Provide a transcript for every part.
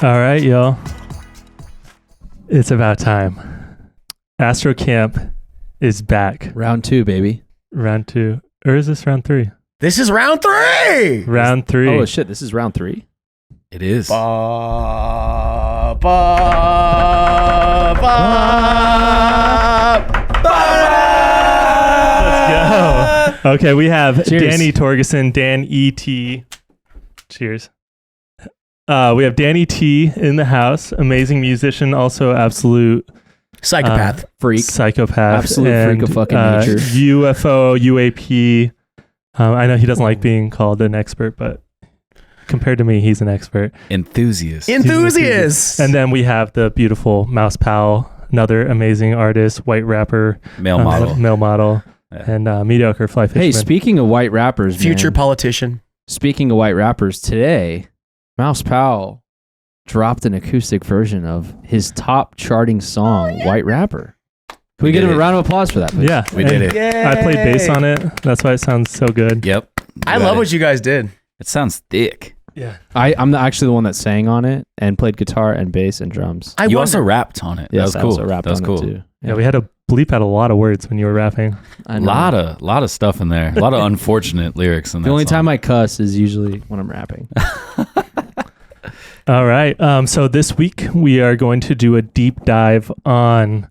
All right, y'all. It's about time. AstroKamp is back. Round 2, baby. Round 2. Or is this round 3? This is round 3. Round 3. Oh, shit. This is round 3? It is. Ba, ba, ba, Let's go. Okay, we have Cheers. Danny Torgerson, Dan E.T. Cheers. We have Danny T in the house. Amazing musician, also absolute psychopath. Freak. Psychopath. Absolute freak of fucking nature. UFO, UAP. I know he doesn't like being called an expert, but compared to me, he's an expert. Enthusiast. And then we have the beautiful Mouse Powell, another amazing artist, white rapper. Male model. Yeah. And mediocre fly fisherman. Hey, speaking of white rappers, Future man, politician. Speaking of white rappers, today, Mouse Powell dropped an acoustic version of his top charting song, White Rapper. Can we get him a round of applause for that, please? Yeah. We did it. Yay. I played bass on it. That's why it sounds so good. Yep. I love what you guys did. It sounds thick. Yeah. I'm actually the one that sang on it and played guitar and bass and drums. You also rapped on it. Yes, that I was also cool. rapped That was on cool. it too. Yeah, we had to bleep out a lot of words when you were rapping. I A know. lot of stuff in there. A lot of unfortunate lyrics in there. The only time I cuss is usually when I'm rapping. All right. So this week we are going to do a deep dive on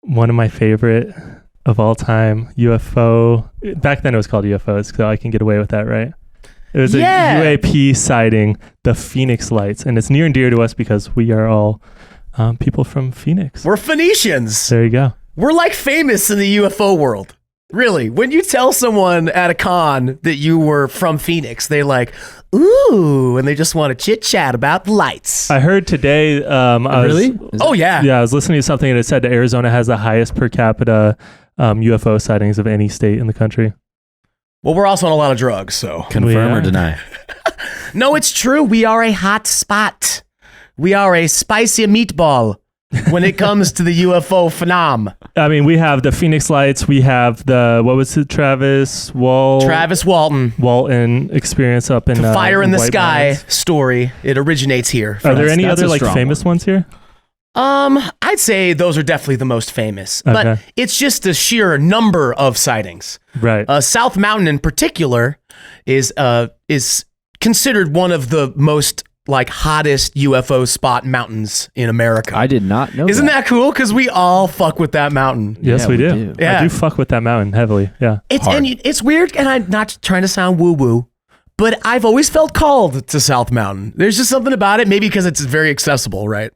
one of my favorite of all time UFO. Back then it was called UFOs, so I can get away with that, right? It was a UAP sighting, the Phownix lights, and it's near and dear to us because we are all people from Phoenix. We're Phoenicians. There you go. We're like famous in the UFO world. Really, when you tell someone at a con that you were from Phoenix, they're like, ooh, and they just want to chit chat about the lights. I heard today. Really? Oh, yeah. Yeah, I was listening to something and it said that Arizona has the highest per capita UFO sightings of any state in the country. Well, we're also on a lot of drugs, so. Confirm or deny? No, it's true. We are a hot spot. We are a spicy meatball when it comes to the UFO phenom. I mean, we have the Phoenix lights. We have the, what was it, Travis Walton experience up in the Fire in the White Sky Mountains. story. It originates here. Are there any That's other a like strong famous ones here? I'd say those are definitely the most famous, but Okay. it's just the sheer number of sightings. Right. South Mountain in particular is considered one of the most like hottest UFO spot mountains in America. I did not know Isn't that cool? Because we all fuck with that mountain. Yes, Yeah, we we do. do. Yeah. I do fuck with that mountain heavily. Yeah. It's weird, and I'm not trying to sound woo-woo, but I've always felt called to South Mountain. There's just something about it, maybe because it's very accessible, right?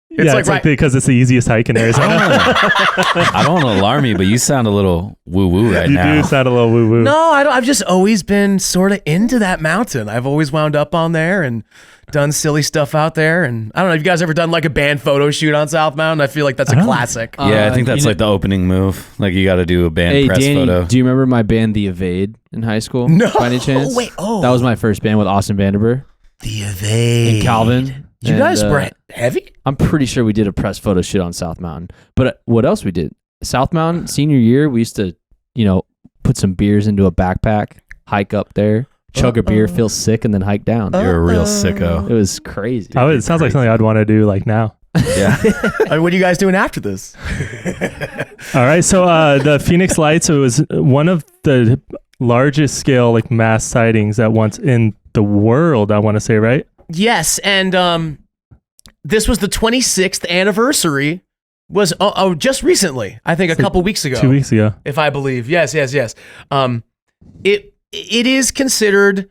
It's like because it's the easiest hike in Arizona. I don't want to alarm you, but you sound a little woo-woo right now. You do sound a little woo-woo. No, I don't. I've just always been sort of into that mountain. I've always wound up on there and done silly stuff out there. And I don't know, have you guys ever done like a band photo shoot on South Mountain? I feel like that's a classic. Yeah, I think that's you like the opening move. Like you got to do a band press Danny, photo. do you remember my band, The Evade, in high school? No. By any chance? Wait, That was my first band with Austin Vanderbeer The Evade. and Calvin. You And, guys were heavy? I'm pretty sure we did a press photo shoot on South Mountain. But what else we did? South Mountain, senior year, we used to, put some beers into a backpack, hike up there, chug a beer, feel sick, and then hike down. You're a real sicko. It was crazy. It sounds like something I'd want to do like now. Yeah. What are you guys doing after this? All right. So the Phoenix lights, it was one of the largest scale like mass sightings at once in the world, I want to say, right? Yes, and this was the 26th anniversary. Was just recently, I think a couple weeks ago. 2 weeks ago. If I believe. Yes. It is considered,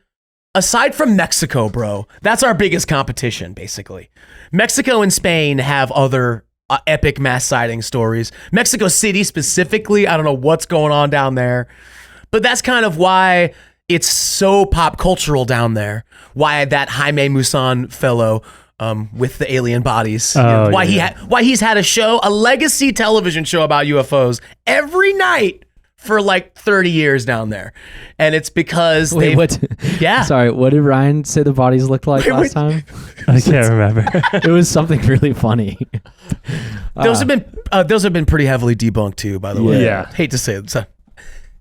aside from Mexico, bro, that's our biggest competition, basically. Mexico and Spain have other epic mass sighting stories. Mexico City specifically, I don't know what's going on down there, but that's kind of why it's so pop cultural down there. Why that Jaime Maussan fellow with the alien bodies. Why he's had a legacy television show about UFOs every night for like 30 years down there. And it's because Yeah. Sorry, what did Ryan say the bodies looked like last time? I can't remember. It was something really funny. Those have been pretty heavily debunked too, by the way. Yeah. Hate to say it. So,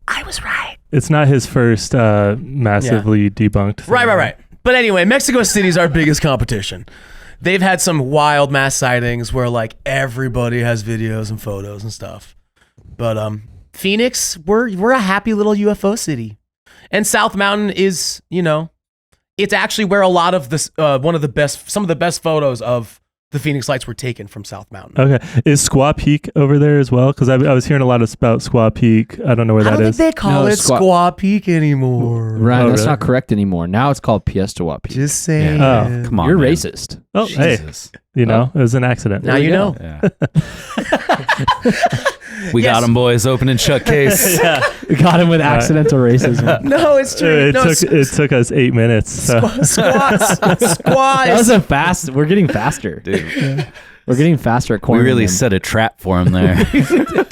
I was right. It's not his first massively debunked thing. Right. But anyway, Mexico City is our biggest competition. they've had some wild mass sightings where like everybody has videos and photos and stuff. But Phoenix, we're a happy little UFO city, and South Mountain is, you know, it's actually where a lot of this some of the best photos of the Phoenix lights were taken from South Mountain. Okay. Is Squaw Peak over there as well? Because I was hearing a lot about Squaw Peak. I don't know where I that don't is. think they call it Squaw Peak anymore. Ryan, that's really? not correct anymore. Now it's called Piestewa Peak. Just saying. Oh, Come on, You're man. racist. Oh, hey, Jesus. you know, it was an accident. Now There you we go. know. Yeah. We Yes. got them, boys. Open and shut case. Yeah. We got him with accidental racism. No, it's true. It took us 8 minutes. So. Squaw. That was a fast. We're getting faster. Dude, We're getting faster at we cornering really them. set a trap for him there.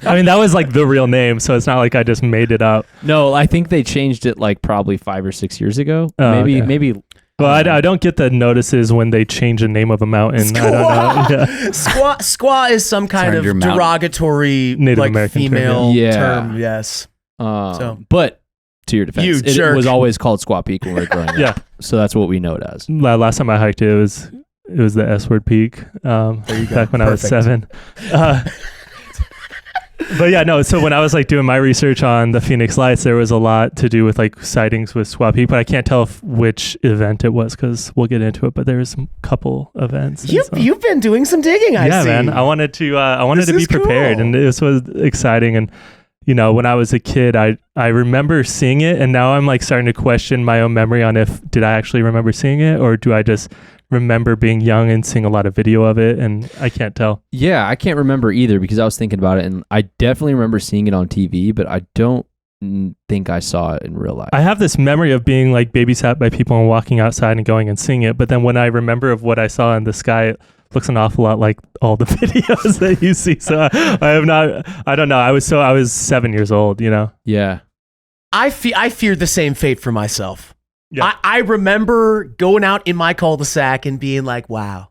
I mean, that was like the real name, so it's not like I just made it up. No, I think they changed it like probably 5 or 6 years ago. Oh, maybe, okay. maybe. Well, I don't get the notices when they change the name of a mountain. I don't know. Yeah. Squaw is some kind Turned your of mountain. derogatory Native like American term, female yeah. term. Yes. But to your defense, You it jerk. was always called Squaw Peak when we were growing up. Yeah. So that's what we know it as. Last time I hiked it was the S-word peak. Back when I was Perfect. 7. But yeah, no. So when I was like doing my research on the Phoenix Lights, there was a lot to do with like sightings with Squaw Peak, but I can't tell which event it was because we'll get into it. But there was a couple events. and so- You've been doing some digging. I see. man. I wanted to This be is prepared, cool. and this was exciting. And you know, when I was a kid, I remember seeing it, and now I'm like starting to question my own memory on if did I actually remember seeing it, or do I just remember being young and seeing a lot of video of it, and I can't tell. Yeah, I can't remember either because I was thinking about it, and I definitely remember seeing it on TV, but I don't think I saw it in real life. I have this memory of being like babysat by people and walking outside and going and seeing it, but then when I remember of what I saw in the sky, it looks an awful lot like all the videos that you see. So I have not. I don't know. I was 7 years old. You know. Yeah. I feared the same fate for myself. Yeah. I remember going out in my cul-de-sac and being like, wow.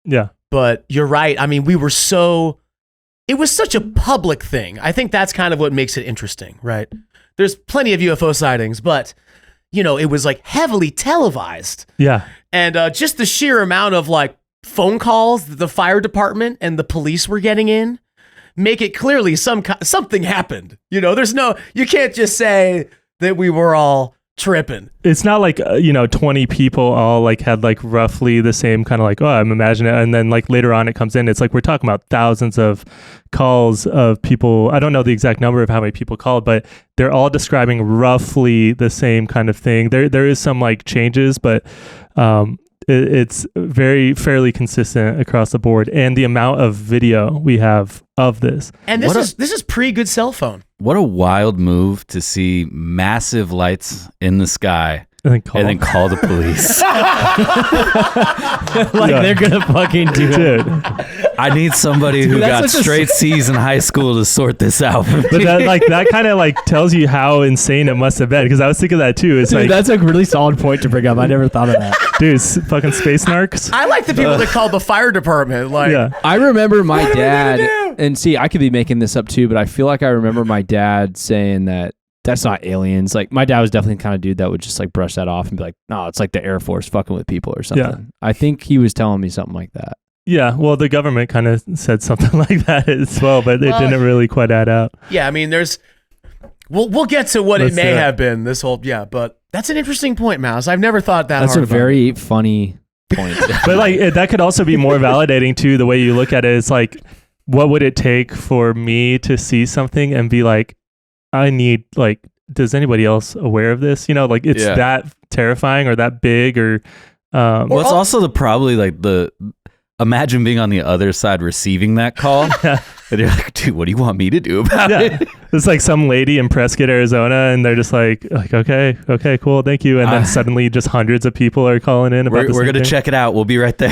Yeah. But you're right. I mean, it was such a public thing. I think that's kind of what makes it interesting, right? There's plenty of UFO sightings, but, you know, it was like heavily televised. Yeah. And just the sheer amount of like phone calls that the fire department and the police were getting in make it clearly something happened. You know, you can't just say that we were all tripping. It's not like 20 people all like had like roughly the same kind of like, oh, I'm imagining it, and then like later on it comes in, it's like we're talking about thousands of calls of people. I don't know the exact number of how many people called, but they're all describing roughly the same kind of thing. There is some like changes, but it's fairly consistent across the board, and the amount of video we have of this. And this is pre-good cell phone. What a wild move to see massive lights in the sky And then call the police. They're going to fucking do it. Dude. I need somebody who got that's such a- straight C's in high school to sort this out for me. But that kind of like tells you how insane it must have been, because I was thinking that too. It's Dude, like, that's a really solid point to bring up. I never thought of that. dude, fucking space narcs. I like the people that called the fire department. Like, Yeah. I remember my What are we gonna dad, and see, I could be making this up too, but I feel like I remember my dad saying that that's not aliens. Like, my dad was definitely the kind of dude that would just like brush that off and be like, no, it's like the Air Force fucking with people or something. Yeah. I think he was telling me something like that. Yeah, well, the government kind of said something like that as well, but it didn't really quite add up. yeah, I mean, we'll get to what Let's it may do it. have been. But that's an interesting point, Mouse. I've never thought that That's hard a about it. very funny point. But like that could also be more validating too. The way you look at it, it's like, what would it take for me to see something and be like, I need like, does anybody else aware of this? You know, like it's that terrifying or that big or. Well, it's also probably like imagine being on the other side receiving that call. And you're like, dude, what do you want me to do about it? It's like some lady in Prescott, Arizona, and they're just like okay, cool, thank you. And then suddenly just hundreds of people are calling in about We're going to thing. check it out. We'll be right there.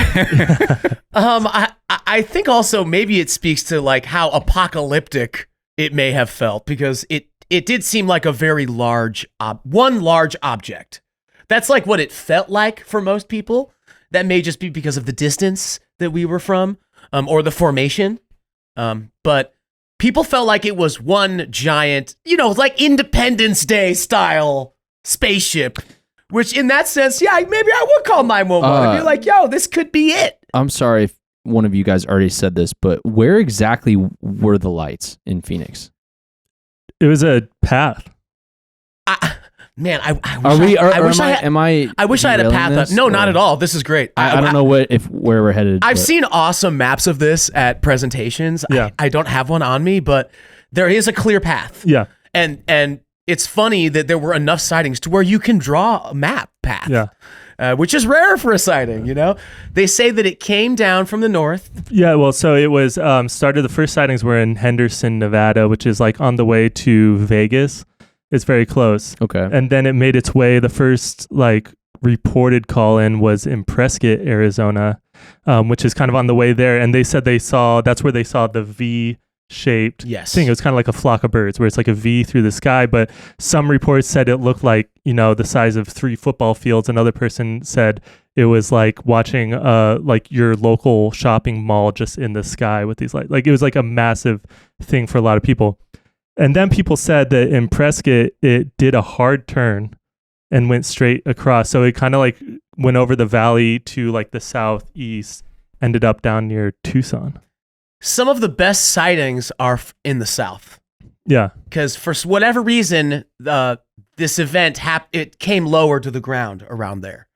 I think also maybe it speaks to like how apocalyptic it may have felt, because it did seem like a very large large object. That's like what it felt like for most people. That may just be because of the distance that we were from, or the formation. But people felt like it was one giant, like Independence Day style spaceship, which in that sense, yeah, maybe I would call 911 and be like, yo, this could be it. I'm sorry if one of you guys already said this, but where exactly were the lights in Phoenix? It was a path. I wish I had a path up. No, not at all. This is great. I don't know where we're headed. I've seen awesome maps of this at presentations. Yeah. I don't have one on me, but there is a clear path. Yeah. And it's funny that there were enough sightings to where you can draw a map path. Yeah. Which is rare for a sighting, you know? They say that it came down from the north. Yeah, well, so it was the first sightings were in Henderson, Nevada, which is like on the way to Vegas. It's very close. Okay. And then it made its way, the first like reported call in was in Prescott, Arizona, which is kind of on the way there. And they said that's where they saw the V-shaped thing. It was kind of like a flock of birds where it's like a V through the sky. But some reports said it looked like, the size of 3 football fields. Another person said it was like watching like your local shopping mall just in the sky with these lights. Like it was like a massive thing for a lot of people. And then people said that in Prescott, it did a hard turn and went straight across. So it kind of like went over the valley to like the southeast, ended up down near Tucson. Some of the best sightings are in the south. Yeah. Because for whatever reason, this event, it came lower to the ground around there.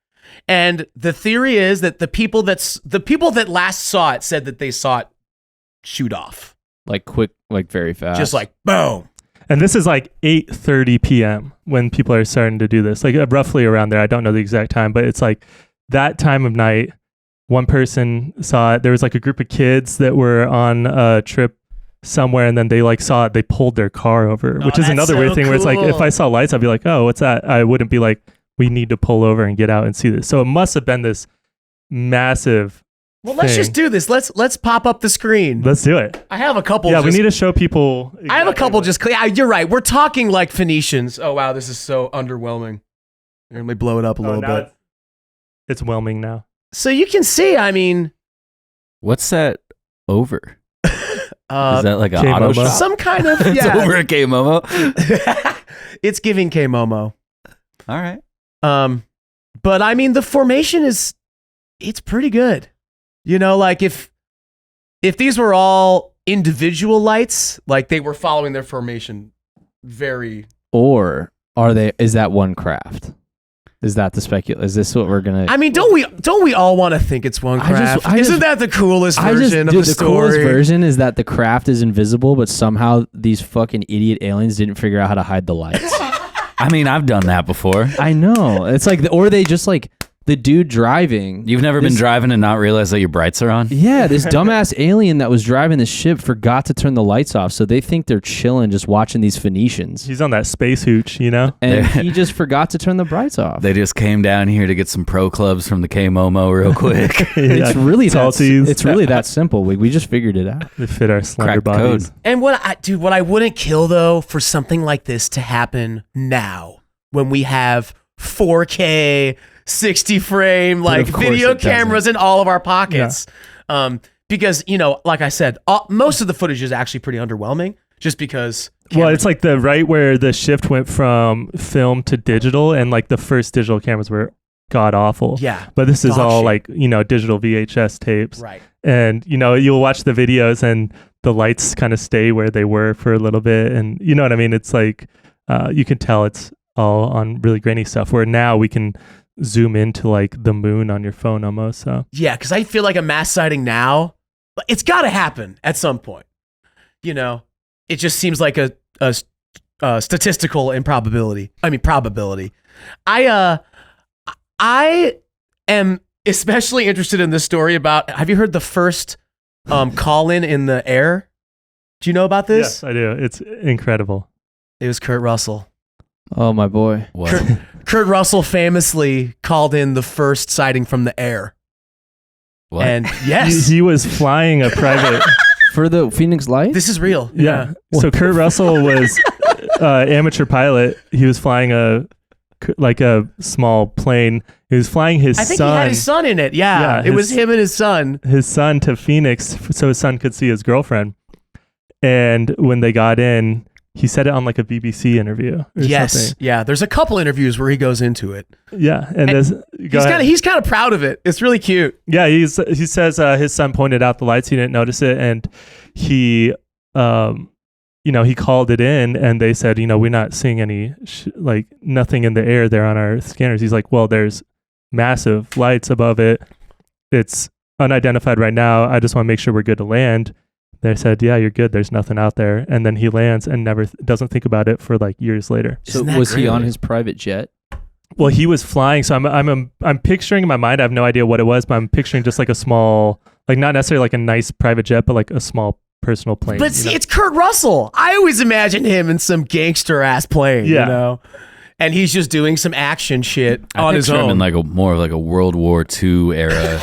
And the theory is that the people that last saw it said that they saw it shoot off. Like quick, like very fast. Just like boom. And this is like 8:30 p.m. when people are starting to do this, like roughly around there. I don't know the exact time, but it's like that time of night. One person saw it. There was like a group of kids that were on a trip somewhere, and then they like saw it. They pulled their car over, which is another weird thing where it's like, if I saw lights, I'd be like, oh, what's that? I wouldn't be like, we need to pull over and get out and see this. So it must have been this massive let's just do this. Let's pop up the screen. Let's do it. I have a couple. Yeah, we need to show people. Exactly. I have a couple just clear. You're right. We're talking like Phoenicians. Oh, wow. This is so underwhelming. Let me blow it up a little bit. It's whelming now. So you can see, I mean. What's that over? Is that like an auto shop? Some kind of, It's over at K-Momo. It's giving K-Momo. All right. But I mean, the formation it's pretty good. Like if these were all individual lights, like they were following their formation very. Or is that one craft? Is that the speculation? Is this what we're gonna? I mean, don't we all want to think it's one craft? Isn't that the coolest version of the story? The coolest version is that the craft is invisible, but somehow these fucking idiot aliens didn't figure out how to hide the lights. I mean, I've done that before. I know. It's like, or they just like. The dude driving. You've never been driving and not realized that your brights are on? Yeah, this dumbass alien that was driving the ship forgot to turn the lights off, so they think they're chilling just watching these Phoenicians. He's on that space hooch, And he just forgot to turn the brights off. They just came down here to get some pro clubs from the K-Momo real quick. It's really that simple. We just figured it out. They fit our slender bodies. And what I wouldn't kill though for something like this to happen now when we have 4K 60 frame like video cameras in all of our pockets. Yeah. Because like I said, most of the footage is actually pretty underwhelming just because it's like the right where the shift went from film to digital, and like the first digital cameras were god awful. Yeah. But this is all like, digital VHS tapes. Right. And you'll watch the videos and the lights kind of stay where they were for a little bit, and you know what I mean? It's like you can tell it's all on really grainy stuff, where now we can zoom into like the moon on your phone almost. So yeah, because I feel like a mass sighting now, it's got to happen at some point. It just seems like a statistical improbability. I mean probability. I am especially interested in this story about. Have you heard the first call in the air? Do you know about this? Yes, I do. It's incredible. It was Kurt Russell. Oh my boy. Kurt Russell famously called in the first sighting from the air. What? And yes, he was flying a private for the Phoenix Lights. This is real. Yeah. So Kurt Russell was amateur pilot. He was flying a small plane. He was flying his son. I think he had his son in it. Yeah, it was him and his son. His son to Phoenix, so his son could see his girlfriend. And when they got in, he said it on like a BBC interview. Or something. Yeah. There's a couple interviews where he goes into it. Yeah, and he's kind of proud of it. It's really cute. Yeah, he says his son pointed out the lights, he didn't notice it, and he he called it in, and they said, we're not seeing any like nothing in the air there on our scanners. He's like, well, there's massive lights above it. It's unidentified right now. I just want to make sure we're good to land. They said, yeah, you're good. There's nothing out there. And then he lands and never doesn't think about it for like years later. So was he on his private jet? Well, he was flying. So I'm picturing in my mind, I have no idea what it was, but I'm picturing just like a small, like not necessarily like a nice private jet, but like a small personal plane. But see, it's Kurt Russell. I always imagine him in some gangster ass plane, and he's just doing some action shit on his own. Him in like more of like a World War II era,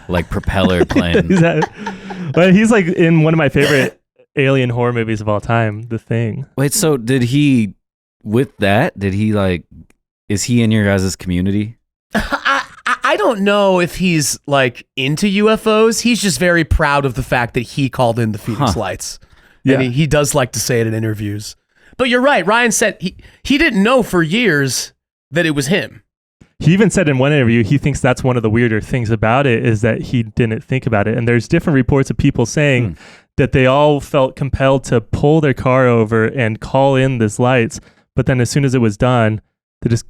like propeller plane. But he's like in one of my favorite alien horror movies of all time, The Thing. Wait, so did he like? Is he in your guys' community? I don't know if he's like into UFOs. He's just very proud of the fact that he called in the Phoenix lights. Yeah. And he does like to say it in interviews. But you're right. Ryan said he didn't know for years that it was him. He even said in one interview, he thinks that's one of the weirder things about it is that he didn't think about it. And there's different reports of people saying that they all felt compelled to pull their car over and call in these lights. But then as soon as it was done, they just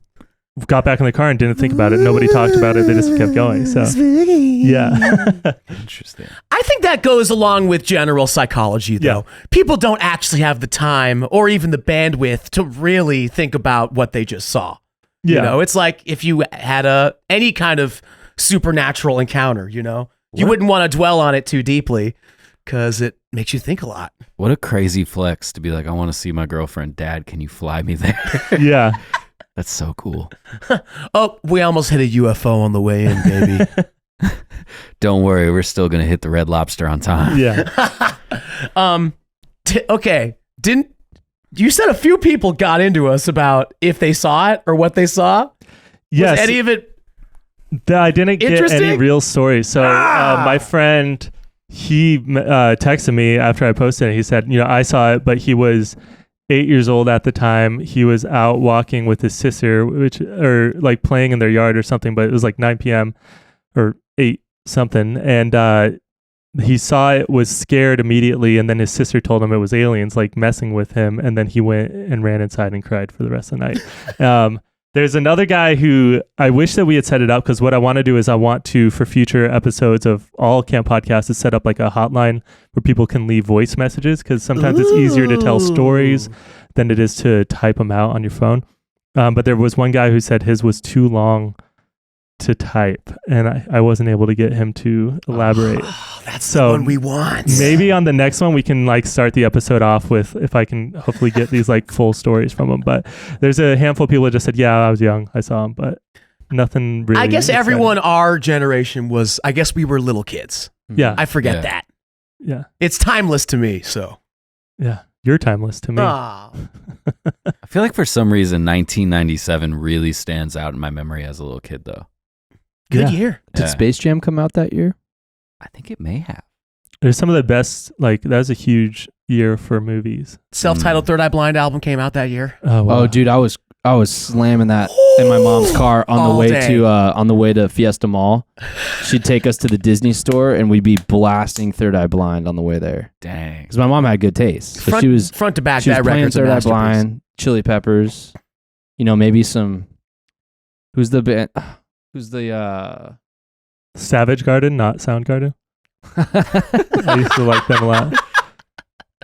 got back in the car and didn't think about it. Nobody talked about it. They just kept going. So, yeah. Interesting. I think that goes along with general psychology, though. Yeah. People don't actually have the time or even the bandwidth to really think about what they just saw. Yeah. It's like if you had any kind of supernatural encounter, you wouldn't want to dwell on it too deeply because it makes you think a lot. What a crazy flex to be like, I want to see my girlfriend. Dad, can you fly me there? Yeah. That's so cool. Oh, we almost hit a UFO on the way in, baby. Don't worry, we're still going to hit the Red Lobster on time. Yeah. Okay. You said a few people got into us about if they saw it or what they saw? Yes. Was any of it I didn't get any real stories. So my friend, he texted me after I posted it. He said, I saw it, but he was 8 years old at the time. He was out walking with his sister, or like playing in their yard or something, but it was like 9 p.m. or 8 something. And he saw it, was scared immediately. And then his sister told him it was aliens like messing with him. And then he went and ran inside and cried for the rest of the night. There's another guy who I wish that we had set it up, because what I want to do is I want to, for future episodes of all Kamp podcasts, is set up like a hotline where people can leave voice messages, because sometimes it's easier to tell stories than it is to type them out on your phone. But there was one guy who said his was too long to type, and I wasn't able to get him to elaborate. That's the one we want. Maybe on the next one we can like start the episode off with, if I can hopefully get these like full stories from him. But there's a handful of people that just said, yeah, I was young, I saw him, but nothing really. I guess everyone our generation was, I guess we were little kids. Yeah. I forget that. Yeah. It's timeless to me, so. Yeah. You're timeless to me. Oh. I feel like for some reason 1997 really stands out in my memory as a little kid, though. Good year. Did Space Jam come out that year? I think it may have. There's some of the best, like, that was a huge year for movies. Self-titled Third Eye Blind album came out that year. Oh, wow. Oh, dude, I was slamming that in my mom's car on the way to Fiesta Mall. She'd take us to the Disney store and we'd be blasting Third Eye Blind on the way there. Dang. Because my mom had good taste. So she was front to back. She was that playing record's a Third Eye masterpiece. Blind, Chili Peppers. Maybe some. Who's the band? Who's the Savage Garden, not Soundgarden. I used to like them a lot.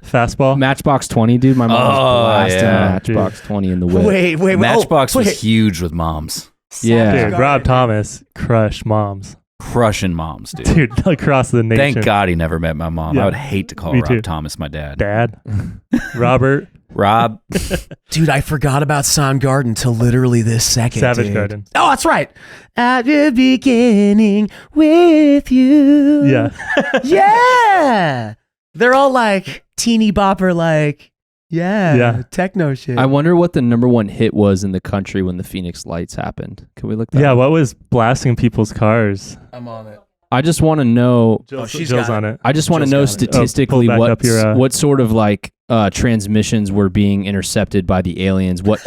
Fastball. Matchbox 20, dude. My mom was blasting Matchbox 20 in the whip. Wait. Matchbox was huge with moms. Yeah. Dude, Rob Thomas crushed moms. Crushing moms, dude. Dude, across the nation. Thank God he never met my mom. Yeah. I would hate to call Me Rob too. Thomas my dad. Dad. Robert. Rob. Dude, I forgot about Soundgarden till literally this second. Savage Garden. Oh, that's right. At the beginning with you. Yeah. Yeah. They're all like teeny bopper, like, techno shit. I wonder what the number one hit was in the country when the Phoenix lights happened. Can we look that up? What was blasting people's cars? I'm on it. I just want to know. Jill's on it. I just want to know statistically pull back up your, what sort of like transmissions were being intercepted by the aliens. What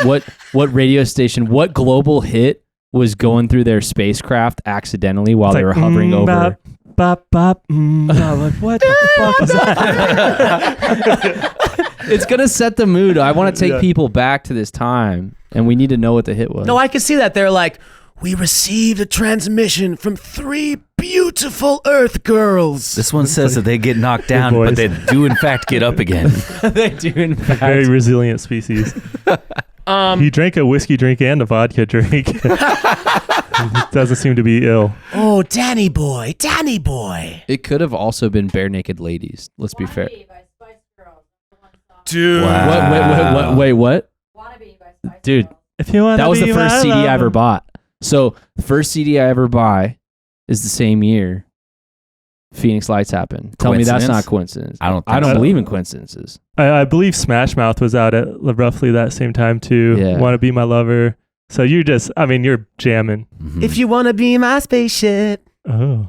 radio station? What global hit was going through their spacecraft accidentally while they were hovering over? Bop, bop, bop, like, what the fuck is that? It's gonna set the mood. I want to take people back to this time, and we need to know what the hit was. No, I can see that. They're like, we received a transmission from 3 beautiful Earth girls. This one says that they get knocked down, but they do in fact get up again. They do, in fact. Very resilient species. He drank a whiskey drink and a vodka drink. Doesn't seem to be ill. Oh, Danny boy, Danny boy. It could have also been bare naked ladies. Let's be fair. Dude. Wow. Wait, what? Dude, If you want, that was the first CD I ever bought. So the first CD I ever buy is the same year Phoenix Lights happened. Tell me that's not coincidence. I don't believe in coincidences. I believe Smash Mouth was out at roughly that same time too. Yeah. Want to Be My Lover. So you're jamming. Mhm. If you want to be my spaceship. Oh.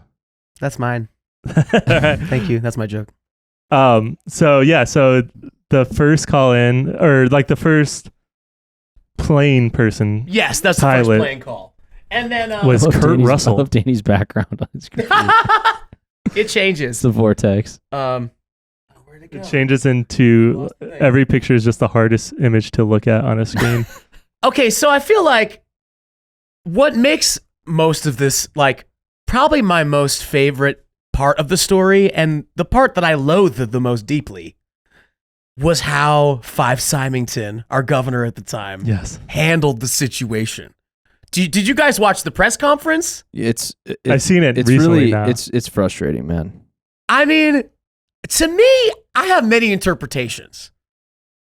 That's mine. All right. Thank you. That's my joke. So the first call in, or like the first plane person, Yes, that's the Pilot. first plane call. And then was I love Kurt Russell. I love Danny's background on his screen. it It's changes. the vortex. Where'd it go? It changes into Lost the thing. every picture is just the hardest image to look at on a screen. Okay, so I feel like what makes most of this, like, probably my most favorite part of the story, and the part that I loathed the most deeply, was how Five Symington, our governor at the time, Yes. handled the situation. Did you guys watch the press conference? It's I've seen it it's recently really now. it's frustrating, man. I mean, to me, I have many interpretations.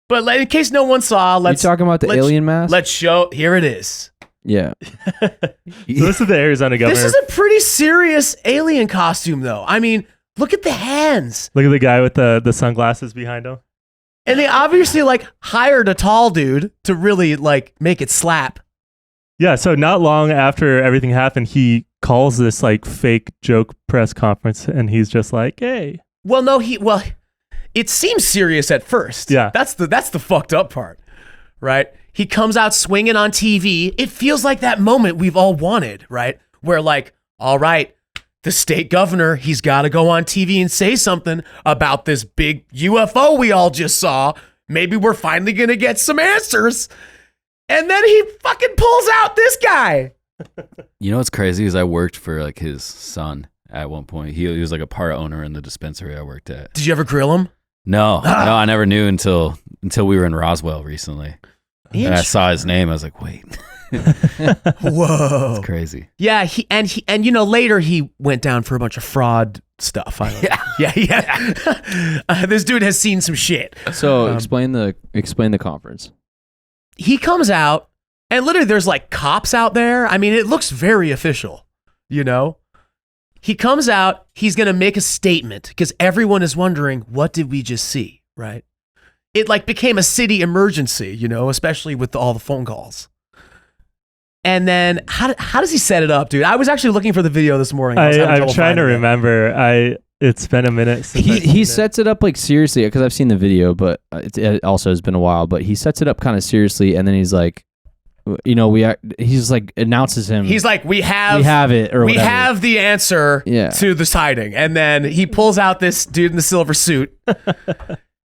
But in case no one saw, You let's talking about the let's- alien mask? let's show. Here it is. Yeah. So this is the Arizona governor. This is a pretty serious alien costume, though. I mean, look at the hands. Look at the guy with the sunglasses behind him. And they obviously like hired a tall dude to really like make it slap. Yeah, so not long after everything happened, he calls this like fake joke press conference, and he's just like, "Hey." Well, no, it seems serious at first. Yeah. That's the fucked up part, right? He comes out swinging on TV. It feels like that moment we've all wanted, right? Where like, all right, the state governor, he's got to go on TV and say something about this big UFO we all just saw. Maybe we're finally going to get some answers. And then he fucking pulls out this guy. You know what's crazy is I worked for like his son at one point. He was like a part owner in the dispensary I worked at. Did you ever grill him? No, I never knew until we were in Roswell recently. And I saw his name. I was like, wait, Whoa. it's crazy. Yeah, and you know, later he went down for a bunch of fraud stuff. I don't know. Yeah. This dude has seen some shit. So explain the conference. He comes out, and literally there's like cops out there. I mean, it looks very official, you know? He comes out, he's going to make a statement because everyone is wondering, what did we just see, right? It like became a city emergency, you know, especially with all the phone calls. And then how does he set it up, dude? I was actually looking for the video this morning. I was having I'm trouble trying to finding it. remember. It's been a minute since I've seen He it. sets it up like seriously because I've seen the video, but it also has been a while. But he sets it up kind of seriously, and then he's like, you know, he's like announces him. He's like, we have it, or we whatever. have the answer Yeah. to the sighting. And then he pulls out this dude in the silver suit.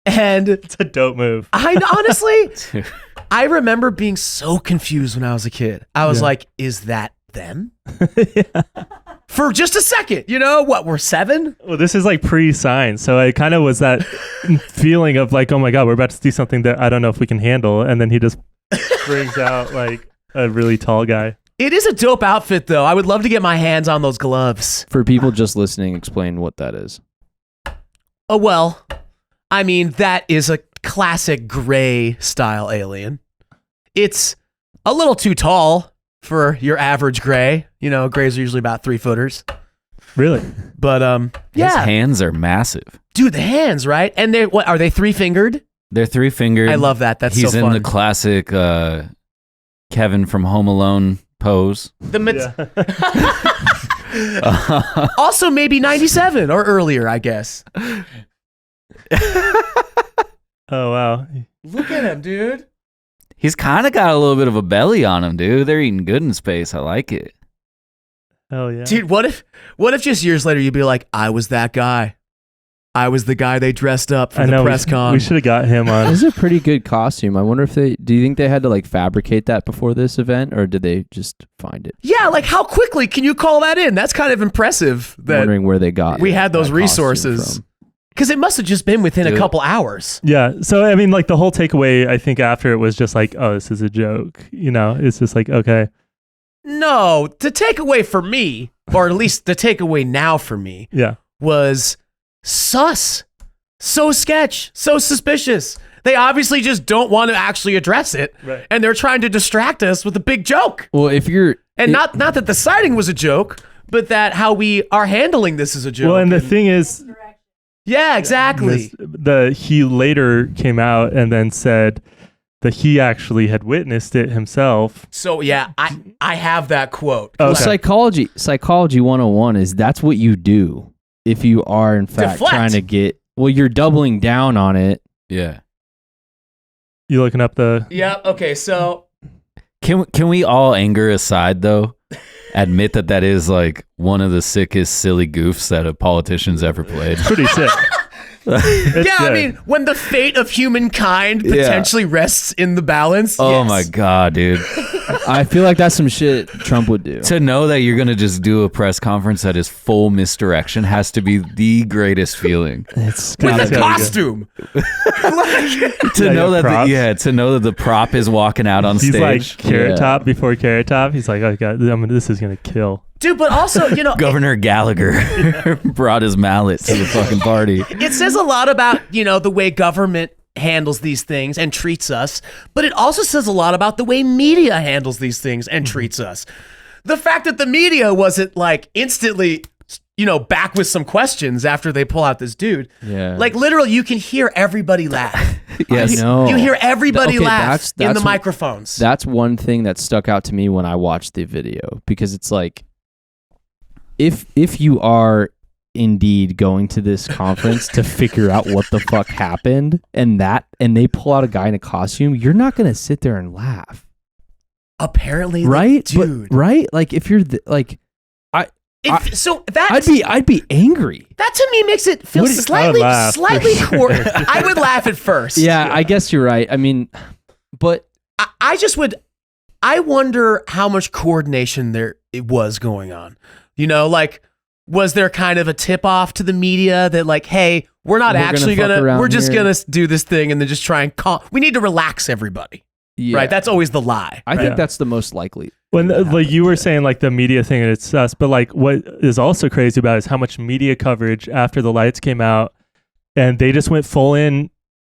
And It's a dope move. I honestly, I remember being so confused when I was a kid. I was Yeah. like, is that them? For just a second, you know what? We're 7. Well, this is like pre-sign, so it kind of was that feeling of like, oh my god, we're about to see something that I don't know if we can handle, and then he just brings out like a really tall guy. It is a dope outfit, though. I would love to get my hands on those gloves. For people just listening, explain what that is. Oh, well, I mean, that is a classic gray style alien. It's a little too tall for your average gray. You know, grays are usually about 3-footers. Really? But His yeah, hands are massive. dude, the hands, right? And they what are they 3-fingered? They're 3-fingered. I love that. That's He's so in fun. the classic Kevin from Home Alone pose. Also, maybe 97 or earlier, I guess. Oh wow. Look at him, dude. He's kind of got a little bit of a belly on him, dude. They're eating good in space. I like it. Hell yeah. Dude, what if just years later you'd be like, I was that guy. I was the guy they dressed up for the press con. We should have got him on. This is a pretty good costume. I wonder if do you think they had to like fabricate that before this event, or did they just find it? Yeah, like how quickly can you call that in? That's kind of impressive. I'm wondering where they got we had those that resources. costume from. Because it must have just been within a couple hours. Yeah. So, I mean, like the whole takeaway, I think after it was just like, oh, this is a joke. You know, it's just like, okay. No, the takeaway for me, or at least the takeaway now for me, was sus. So sketch. So suspicious. They obviously just don't want to actually address it. Right. And they're trying to distract us with a big joke. Well, if you're... And not that the sighting was a joke, but that how we are handling this is a joke. Well, and the thing is... Yeah, exactly. He later came out and then said that he actually had witnessed it himself. So yeah, I have that quote. Okay. Psychology 101 is that's what you do if you are in fact trying to get... Well, you're doubling down on it. Yeah. You looking up the... Yeah, okay, so... Can we all, anger aside, though, admit that is like one of the sickest, silly goofs that a politician's ever played? It's pretty sick. I mean, when the fate of humankind potentially rests in the balance. Oh my God, dude. I feel like that's some shit Trump would do. To know that you're going to just do a press conference that is full misdirection has to be the greatest feeling. It's with a costume. To know that the prop is walking out on stage. He's like Carrot Top before Carrot Top. He's like, oh God, this is going to kill. Dude, but also, you know... Governor Gallagher brought his mallet to the fucking party. It says a lot about, you know, the way government handles these things and treats us, but it also says a lot about the way media handles these things and treats us. The fact that the media wasn't like instantly, you know, back with some questions after they pull out this dude. Yeah. Like literally you can hear everybody laugh. Yes. I know. You hear everybody laugh that's in the microphones. That's one thing that stuck out to me when I watched the video, because it's like, if you are indeed going to this conference to figure out what the fuck happened and they pull out a guy in a costume, you're not going to sit there and laugh. Apparently, right? Dude. But, right? Like if you're I'd be angry. That to me makes it feel slightly I would laugh at first. Yeah, I guess you're right. I mean, but I wonder how much coordination it was going on. You know, like, was there kind of a tip off to the media that like, hey, we're just gonna do this thing and then just try and we need to relax everybody. Yeah. Right? That's always the lie. I think that's the most likely. When like you were saying like the media thing and it's sus, but like what is also crazy about it is how much media coverage after the lights came out and they just went full in,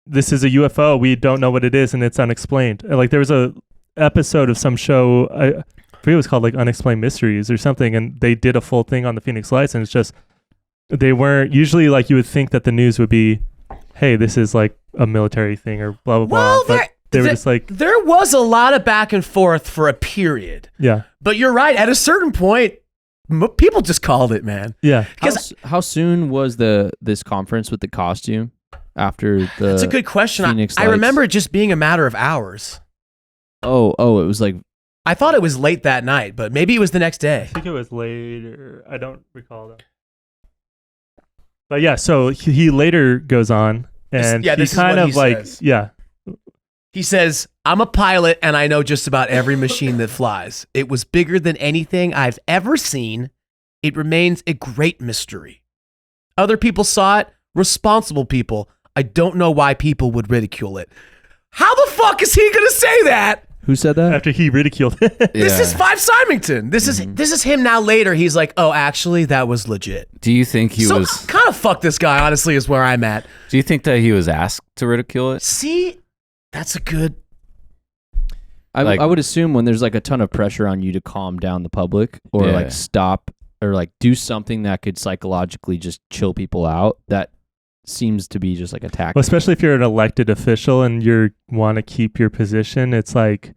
this is a UFO, we don't know what it is and it's unexplained. And, like there was a episode of some show, I forget it was called like Unexplained Mysteries or something, and they did a full thing on the Phownix lights, and it's just they weren't usually like you would think that the news would be, hey, this is like a military thing or blah blah blah. But they were just like, there was a lot of back and forth for a period. Yeah, but you're right. At a certain point, people just called it, man. Yeah. How soon was this conference with the costume after the? That's a good question. I remember it just being a matter of hours. Oh, it was like. I thought it was late that night, but maybe it was the next day. I think it was later. I don't recall that. But yeah, so he later goes on and he kind of like, says. Yeah. He says, I'm a pilot and I know just about every machine that flies. It was bigger than anything I've ever seen. It remains a great mystery. Other people saw it, responsible people. I don't know why people would ridicule it. How the fuck is he going to say that? Who said that? After he ridiculed it. This is Five Symington. This is him now later. He's like, oh, actually, that was legit. Do you think he was... kind of fuck this guy, honestly, is where I'm at. Do you think that he was asked to ridicule it? See, that's a good... I would assume when there's like a ton of pressure on you to calm down the public or like stop or like do something that could psychologically just chill people out, that seems to be just like a tactic. Well, especially if you're an elected official and you want to keep your position, it's like,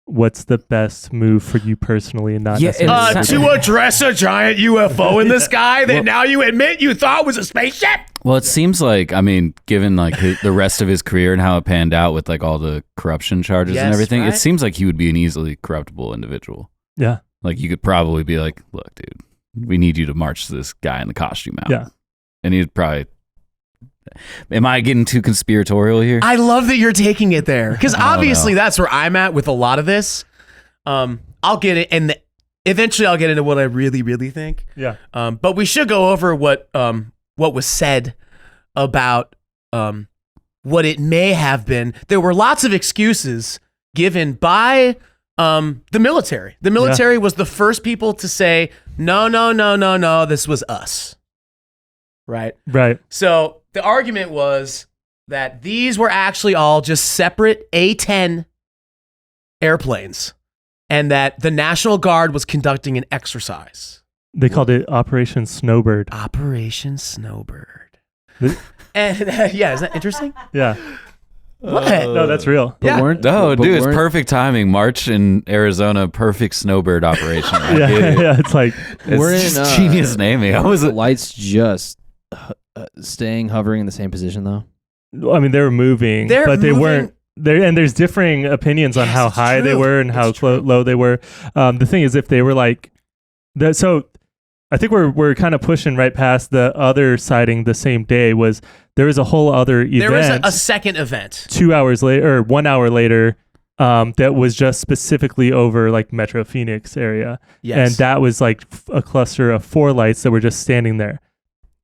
what's the best move for you personally and not to address a giant UFO in the sky that now you admit you thought was a spaceship? Well, it seems like, I mean, given like the rest of his career and how it panned out with like all the corruption charges and everything, right? it seems like he would be an easily corruptible individual. Yeah. Like you could probably be like, look, dude, we need you to march this guy in the costume out. Yeah. And he'd probably, am I getting too conspiratorial here? I love that you're taking it there because obviously that's where I'm at with a lot of this. I'll get it, and eventually I'll get into what I really, really think. Yeah. But we should go over what was said about what it may have been. There were lots of excuses given by the military. The military was the first people to say, no, this was us. Right? Right. So the argument was that these were actually all just separate A-10 airplanes and that the National Guard was conducting an exercise. They called it Operation Snowbird. Operation Snowbird. The- And yeah, is that interesting? Yeah. What? No, that's real. Yeah. It's perfect timing. March in Arizona, perfect snowbird operation. I Yeah, get it. yeah. It's like We're It's in, just genius naming. I was the lights just hovering in the same position though. I mean, they were moving, They're but they moving- weren't there. And there's differing opinions on Yes, how it's high they true. were and how It's true. low they were. The thing is, if they were like that, so I think we're kind of pushing right past the other sighting the same day. Was there was a whole other event? There was a second event. 2 hours later or 1 hour later. That was just specifically over like Metro Phoenix area. Yes. And that was like a cluster of 4 lights that were just standing there.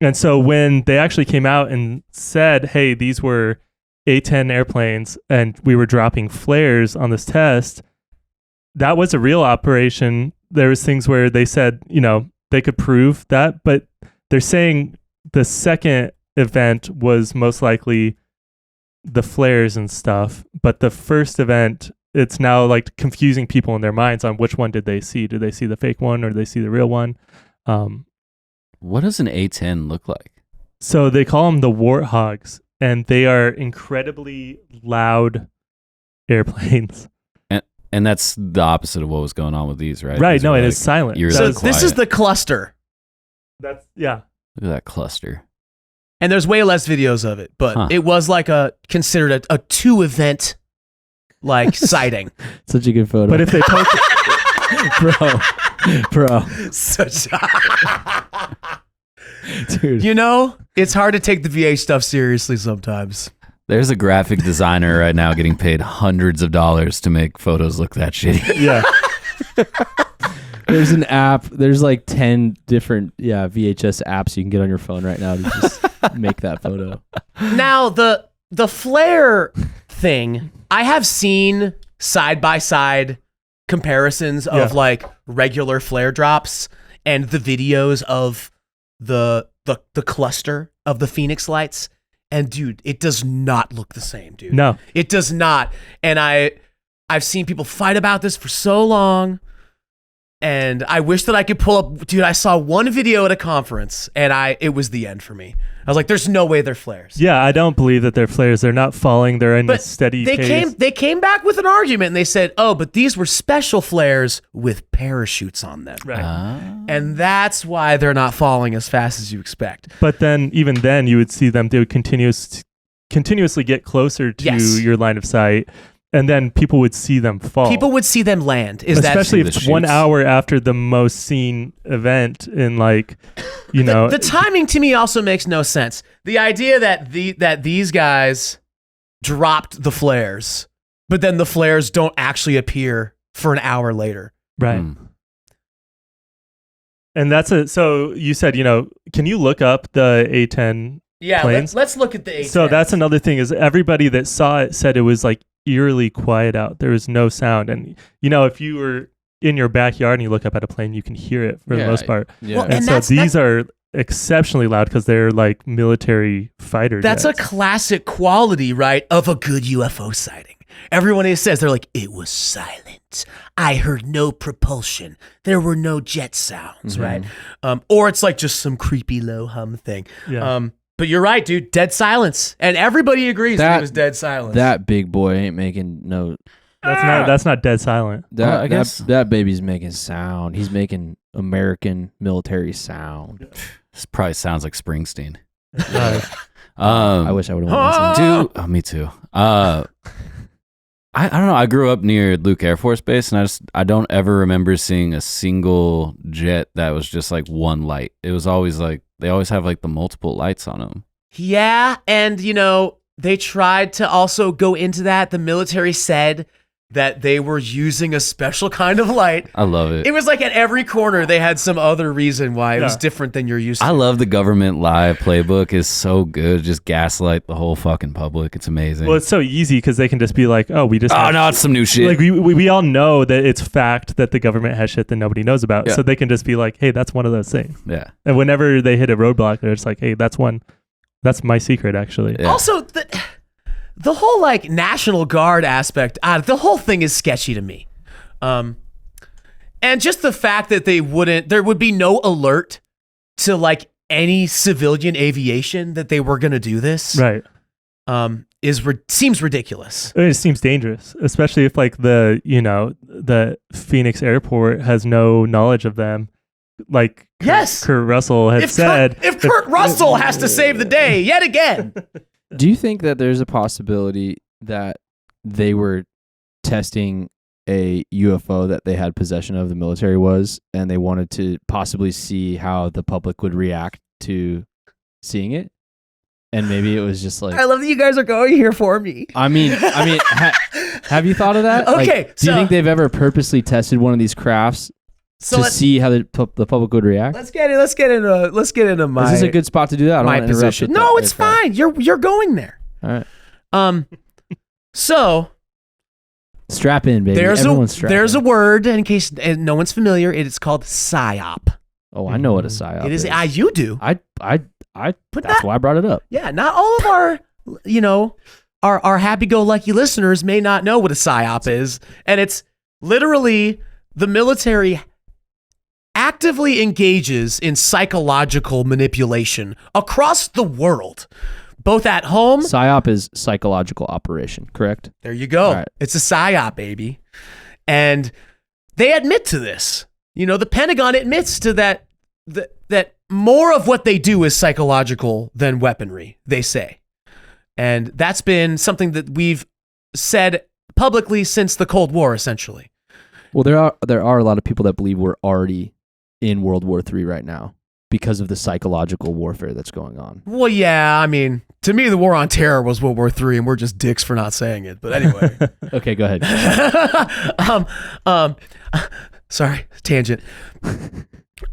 And so when they actually came out and said, hey, these were A-10 airplanes and we were dropping flares on this test, that was a real operation. There was things where they said, they could prove that, but they're saying the second event was most likely the flares and stuff. But the first event, it's now like confusing people in their minds on which one did they see. Did they see the fake one or did they see the real one? What does an A-10 look like? So they call them the warthogs, and they are incredibly loud airplanes. And that's the opposite of what was going on with these, right? Right. These No, were, it like, is silent. eerily So That's, this is quiet. the cluster. yeah. Look at that cluster. And there's way less videos of it, but it was like considered a 2 event like sighting. Such a good photo. But if they poke bro, Such dude. It's hard to take the VA stuff seriously sometimes. There's a graphic designer right now getting paid hundreds of dollars to make photos look that shitty. yeah. There's an app. There's like 10 different VHS apps you can get on your phone right now to just make that photo. Now the flare thing, I have seen side by side comparisons of like regular flare drops and the videos of the cluster of the Phownix lights. And dude, it does not look the same, dude. No. It does not. And I've seen people fight about this for so long. And I wish that I could pull up, dude, I saw one video at a conference and it was the end for me. I was like, there's no way they're flares. Yeah, I don't believe that they're flares. They're not falling. They're in a But steady they pace. came back with an argument and they said, oh, but these were special flares with parachutes on them. Right. And that's why they're not falling as fast as you expect. But then, even then, you would see them, they would continuously get closer to Yes. your line of sight. And then people would see them fall. People would see them land. Especially if the it's 1 shoots? hour after the most seen event in like, the timing to me also makes no sense. The idea that these guys dropped the flares, but then the flares don't actually appear for an hour later. right. Hmm. And so you said, can you look up the A-10 Yeah, planes? let's look at the A10. So that's another thing is everybody that saw it said it was like eerily quiet out. There was no sound. And, if you were in your backyard and you look up at a plane, you can hear it for the most part. Yeah. Well, And, And so that's- these are exceptionally loud because they're like military fighter That's a jets. classic quality, right, of a good UFO sighting. Everyone always says, they're like, it was silent. I heard no propulsion. There were no jet sounds, right? Or it's like just some creepy low hum thing. Yeah. But you're right, dude. Dead silence. And everybody agrees That- it was dead silence. That big boy ain't making no. That's not dead silent. That Well, I guess- that baby's making sound. He's making American military sound. This probably sounds like Springsteen. I wish I would have won. Dude, me too. I don't know. I grew up near Luke Air Force Base, and I don't ever remember seeing a single jet that was just like one light. It was always like they always have like the multiple lights on them. Yeah, and they tried to also go into that. The military said that they were using a special kind of light. I love it. It was like at every corner they had some other reason why it was different than you're used to. I love the government lie playbook. Is so good. Just gaslight the whole fucking public. It's amazing. Well, it's so easy because they can just be like, oh, we just no, it's some new shit. Like we all know that it's fact that the government has shit that nobody knows about. Yeah. So they can just be like, hey, that's one of those things. Yeah. And whenever they hit a roadblock, they're just like, hey, that's my secret actually. Yeah. Also, the whole like National Guard aspect, the whole thing is sketchy to me. And just the fact that there would be no alert to like any civilian aviation that they were going to do this. Right. Seems ridiculous. It seems dangerous, especially if like the Phownix airport has no knowledge of them. Like Yes. Kurt Russell had said. If Kurt Russell has to save the day yet again. Do you think that there's a possibility that they were testing a UFO that they had possession of, the military was, and they wanted to possibly see how the public would react to seeing it? And maybe it was just like, I love that you guys are going here for me. I mean, have you thought of that? Okay, Like, do you think they've ever purposely tested one of these crafts to see how the public would react? Let's get into my. Is this a good spot to do that? I don't my wanna interrupt position? with No, that it's aircraft. fine. You're going there. All right, So strap in, baby. Everyone's strapped there's in. a word in case no one's familiar. It is called psyop. Oh, I know what a psyop It is. is. You do. That's why I brought it up. Yeah. Not all of our happy-go-lucky listeners may not know what a psyop is, and it's literally the military actively engages in psychological manipulation across the world, both at home. PSYOP is psychological operation, correct? There you go. All right. It's a psyop, baby. And they admit to this. The Pentagon admits to that more of what they do is psychological than weaponry, they say. And that's been something that we've said publicly since the Cold War, essentially. Well, there are a lot of people that believe we're already in World War III right now because of the psychological warfare that's going on. Well, yeah, I mean, to me, the war on terror was World War III, and we're just dicks for not saying it. But anyway. Okay, go ahead. Sorry, tangent.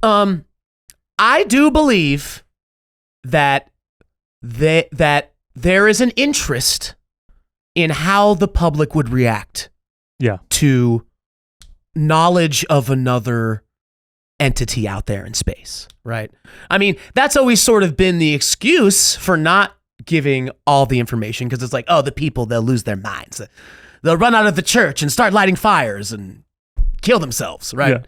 I do believe that there is an interest in how the public would react to knowledge of another entity out there in space, right? I mean, that's always sort of been the excuse for not giving all the information, because it's like, oh, the people, they'll lose their minds. They'll run out of the church and start lighting fires and kill themselves, right?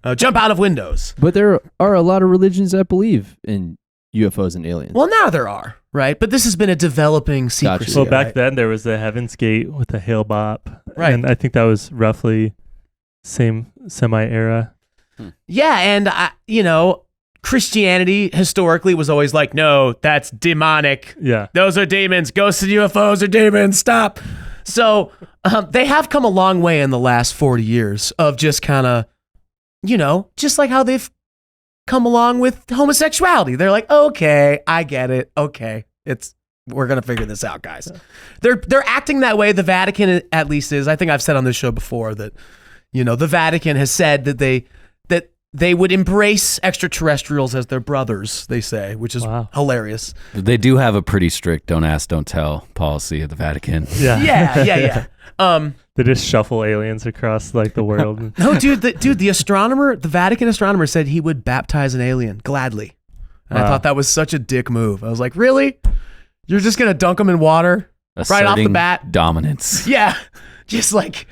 Yeah. Jump out of windows. But there are a lot of religions that believe in UFOs and aliens. Well, now there are, right? But this has been a developing secrecy. Well, back then there was the Heaven's Gate with the Hale Bop. Right. And I think that was roughly same semi-era. Yeah, and Christianity historically was always like, no, that's demonic. Yeah. Those are demons. Ghosts and UFOs are demons. Stop. So they have come a long way in the last 40 years of just kind of, just like how they've come along with homosexuality. They're like, okay, I get it. Okay, we're gonna figure this out, guys. They're acting that way. The Vatican at least is. I think I've said on this show before that, the Vatican has said that they would embrace extraterrestrials as their brothers, they say, which is hilarious. They do have a pretty strict don't ask, don't tell policy at the Vatican. Yeah. They just shuffle aliens across like the world. No, the astronomer, the Vatican astronomer said he would baptize an alien gladly. And I thought that was such a dick move. I was like, really? You're just going to dunk them in water right off the bat? Dominance. Yeah. Just like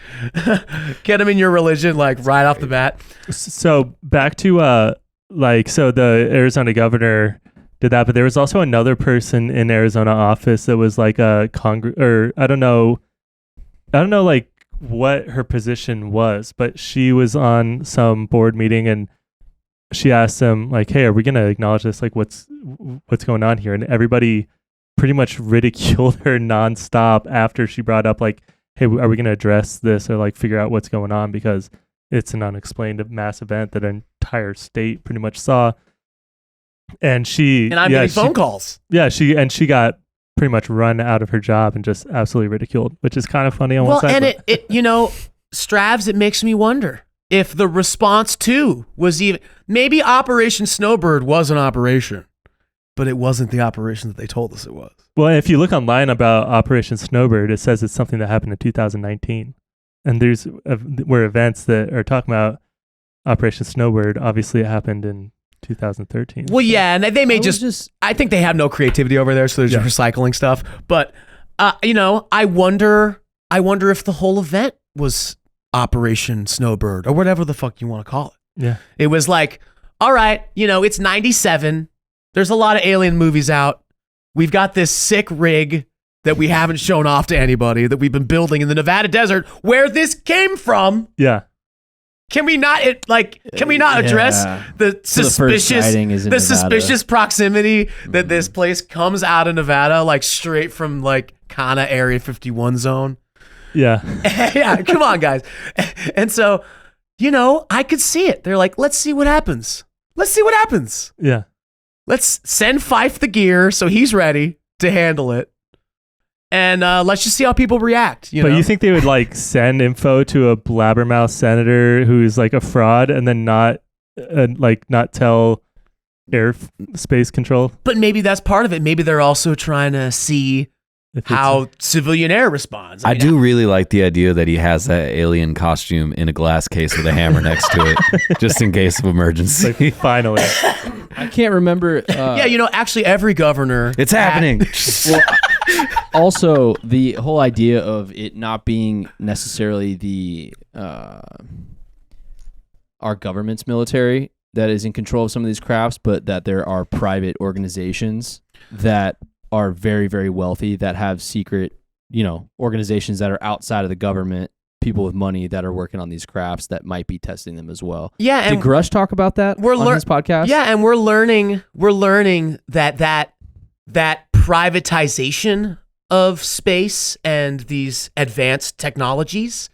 get them in your religion, like right off the bat. So back to the Arizona governor did that, but there was also another person in Arizona office that was like a I don't know like what her position was, but she was on some board meeting and she asked them like, hey, are we going to acknowledge this? Like, what what's going on here? And everybody pretty much ridiculed her nonstop after she brought up like, hey, are we going to address this or like figure out what's going on, because it's an unexplained mass event that an entire state pretty much saw. And I'm getting phone calls. Yeah, she got pretty much run out of her job and just absolutely ridiculed, which is kind of funny on one side. And it Stravs, it makes me wonder if the response too was even, maybe Operation Snowbird was an operation, but it wasn't the operation that they told us it was. Well, if you look online about Operation Snowbird, it says it's something that happened in 2019. And there's were events that are talking about Operation Snowbird. Obviously, it happened in 2013. Well, yeah, and they may I think they have no creativity over there, so they're just recycling stuff. But, I wonder if the whole event was Operation Snowbird or whatever the fuck you want to call it. Yeah. It was like, all right, it's 97. There's a lot of alien movies out. We've got this sick rig that we haven't shown off to anybody that we've been building in the Nevada desert where this came from. Yeah. Can we not address the suspicious proximity that this place comes out of Nevada, like straight from like Kana Area 51 zone? Yeah. Yeah, come on, guys. And so, I could see it. They're like, let's see what happens. Yeah. Let's send Fife the gear so he's ready to handle it. And let's just see how people react. But you think they would like send info to a blabbermouth senator who's like a fraud and then not tell airspace control? But maybe that's part of it. Maybe they're also trying to see how civilian air responds. I do really like the idea that he has that alien costume in a glass case with a hammer next to it, just in case of emergency. Like, finally. I can't remember. Actually, every governor. It's happening. Also, the whole idea of it not being necessarily the our government's military that is in control of some of these crafts, but that there are private organizations that are very, very wealthy that have secret, organizations that are outside of the government, people with money that are working on these crafts that might be testing them as well. Yeah, did Grush talk about that on his podcast? Yeah, and we're learning that privatization of space and these advanced technologies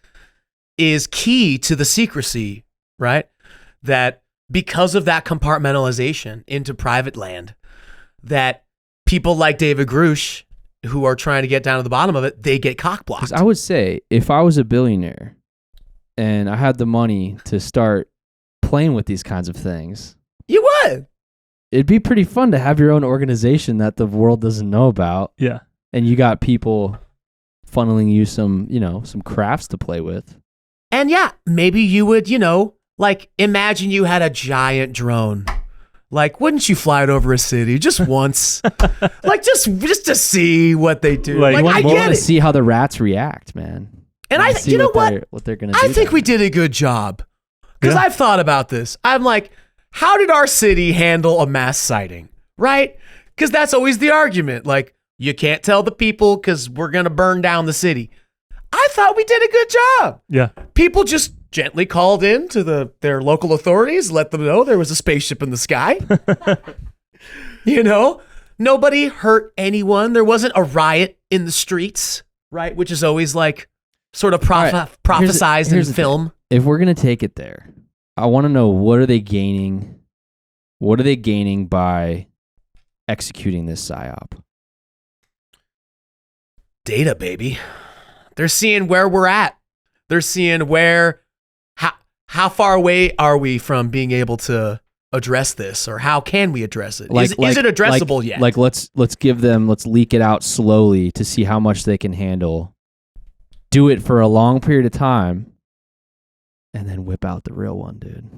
is key to the secrecy, right? That because of that compartmentalization into private land, that people like David Grush, who are trying to get down to the bottom of it, they get cockblocked. I would say if I was a billionaire and I had the money to start playing with these kinds of things, you would. It'd be pretty fun to have your own organization that the world doesn't know about. Yeah. And you got people funneling you some crafts to play with. And yeah, maybe you would, imagine you had a giant drone. Like, wouldn't you fly it over a city just once? Like, just to see what they do. Like, I get it. See how the rats react, man. And what they're gonna do. I think we did a good job. Because I've thought about this. I'm like, how did our city handle a mass sighting? Right? Because that's always the argument. Like, you can't tell the people because we're going to burn down the city. I thought we did a good job. Yeah. People just gently called in to their local authorities, let them know there was a spaceship in the sky. Nobody hurt anyone. There wasn't a riot in the streets, right? Which is always like sort of prophesized in film. If we're going to take it there, I want to know, what are they gaining? What are they gaining by executing this psyop? Data, baby. They're seeing where we're at. They're seeing how far away are we from being able to address this, or how can we address it? Is it addressable yet? Like, let's leak it out slowly to see how much they can handle. Do it for a long period of time, and then whip out the real one, dude.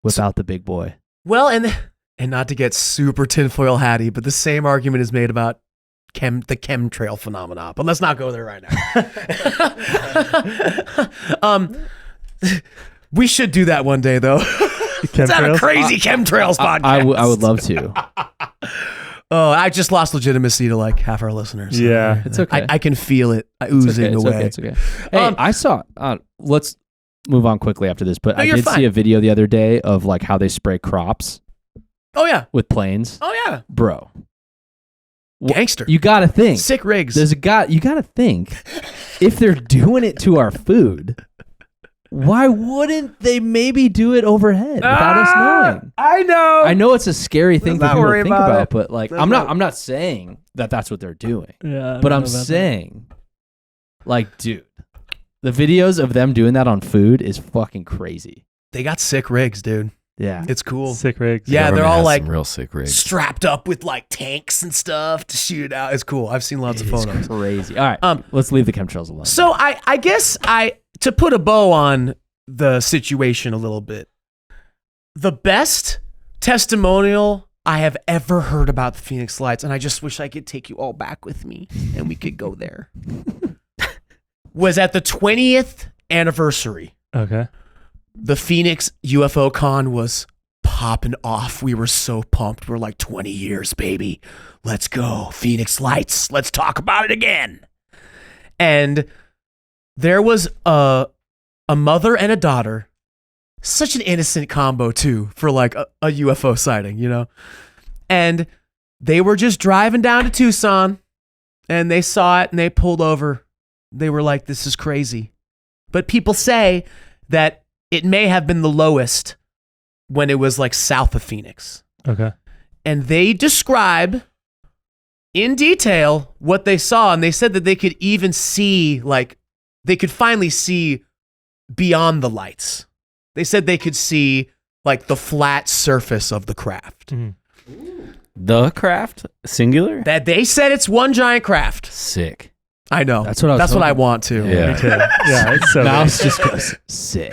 Whip out the big boy. Well, and not to get super tinfoil hatty, but the same argument is made about the chemtrail phenomenon. But let's not go there right now. We should do that one day, though. Let's have a crazy chemtrails podcast. I would love to. Oh, I just lost legitimacy to like half our listeners. Yeah, it's okay. I can feel it oozing away. It's okay. Hey, I saw. Let's move on quickly after this, but I did fine. see a video the other day of like how they spray crops. Oh yeah. with planes, Oh yeah. bro. Gangster. You gotta think. Sick rigs. You gotta think. If they're doing it to our food, why wouldn't they maybe do it overhead without us knowing? I know. I know it's a scary thing for not people worry to think about about, it. but like, Let's I'm not- not saying that that's what they're doing, Yeah. but I'm saying, like, dude, the videos of them doing that on food is fucking crazy. They got sick rigs, dude. Yeah. It's cool. Sick rigs. Yeah, they're Government all has like some real sick rigs. strapped up with like tanks and stuff to shoot out. It's cool. I've seen lots of It's photos. crazy. All right, let's leave the chemtrails alone. So I guess to put a bow on the situation a little bit, the best testimonial I have ever heard about the Phoenix Lights, and I just wish I could take you all back with me and we could go there, was at the 20th anniversary. Okay. The Phoenix UFO Con was popping off. We were so pumped. We're like, 20 years, baby. Let's go. Phoenix Lights. Let's talk about it again. And there was a mother and a daughter. Such an innocent combo, too, for like a UFO sighting, you know? And they were just driving down to Tucson and they saw it and they pulled over. They were like, this is crazy. But people say that it may have been the lowest when it was like south of Phoenix. Okay. And they describe in detail what they saw. And they said that they could even see, like, they could finally see beyond the lights. They said they could see like the flat surface of the craft. Mhm. The craft? Singular? That they said it's one giant craft. Sick. I know. That's what I was That's what I hoping. want to. Yeah. Me too. Yeah. It's so Mouse just goes sick.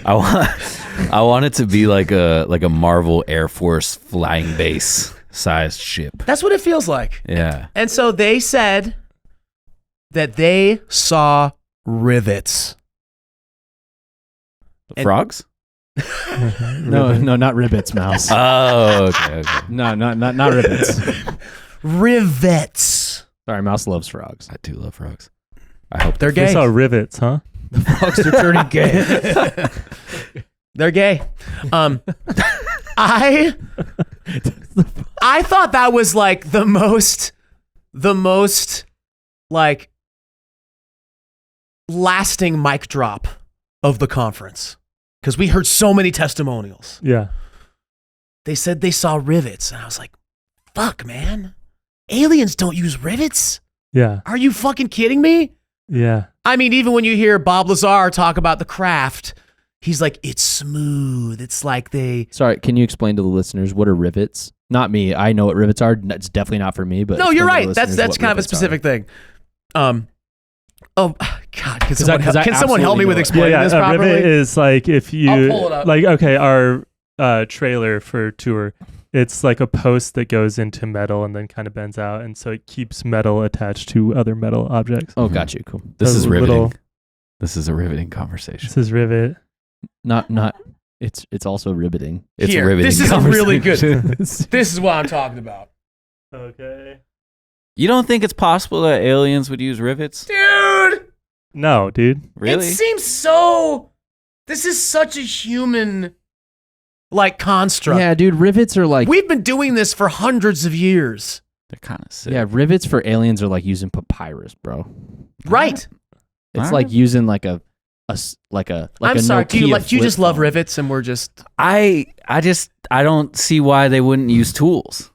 I want it to be like a Marvel Air Force flying base sized ship. That's what it feels like. Yeah. And so they said that they saw rivets. And- Frogs? No, not ribbits, Mouse. Oh, okay. No, not ribbits. Rivets. Sorry, Mouse loves frogs. I do love frogs. I hope They're They gay. saw rivets, huh? Frogs are turning gay. They're gay. I thought that was like the most like lasting mic drop of the conference, because we heard so many testimonials. Yeah. They said they saw rivets, and I was like, fuck, man. Aliens don't use rivets? Yeah. Are you fucking kidding me? Yeah. I mean, even when you hear Bob Lazar talk about the craft, he's like, it's smooth. It's like they... Sorry, can you explain to the listeners what are rivets? Not me. I know what rivets are. It's definitely not for me. But No, you're explain to right. the That's listeners what kind of a rivets specific thing. Oh, God. Can I someone help me absolutely with know it. explaining this a properly? rivet is like if you I'll pull it up. like okay, our trailer for tour, it's like a post that goes into metal and then kind of bends out, and so it keeps metal attached to other metal objects. Oh, got you. Cool. this A is riveting. little- This is a riveting conversation. This is rivet. Not. It's also riveting. It's Here, a riveting this is really good. conversation. This is what I'm talking about. Okay. You don't think it's possible that aliens would use rivets? Dude! No, dude. Really? It seems so... This is such a human, like, construct. Yeah, dude. Rivets are like. We've been doing this for hundreds of years. They're kind of sick. Yeah, rivets for aliens are like using papyrus, bro. Right. It's All like right. using like a I'm a sorry. Do you Nokia just flip love phone. rivets and we're just... I don't see why they wouldn't use tools.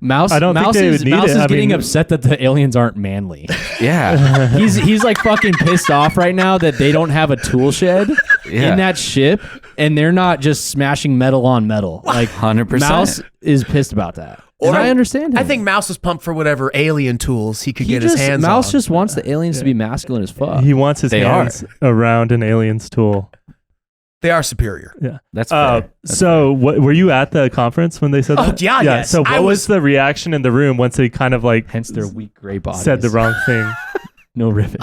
Mouse. I don't think Mouse they is, would need Mouse it. is I getting mean- upset that the aliens aren't manly. Yeah. he's like fucking pissed off right now that they don't have a tool shed Yeah. in that ship, and they're not just smashing metal on metal. Like 100%. Mouse is pissed about that. Or And I understand him. I think Mouse was pumped for whatever alien tools he could He get just, his hands Mouse on. just wants the aliens to be masculine as fuck. He wants his They hands around an alien's tool. They are superior. Yeah. That's fair. That's So, what were you at the conference when they said Oh, that? yeah, yes. So, I what was- was the reaction in the room once they kind of like Hence their weak gray bodies. said the wrong thing? No rivet.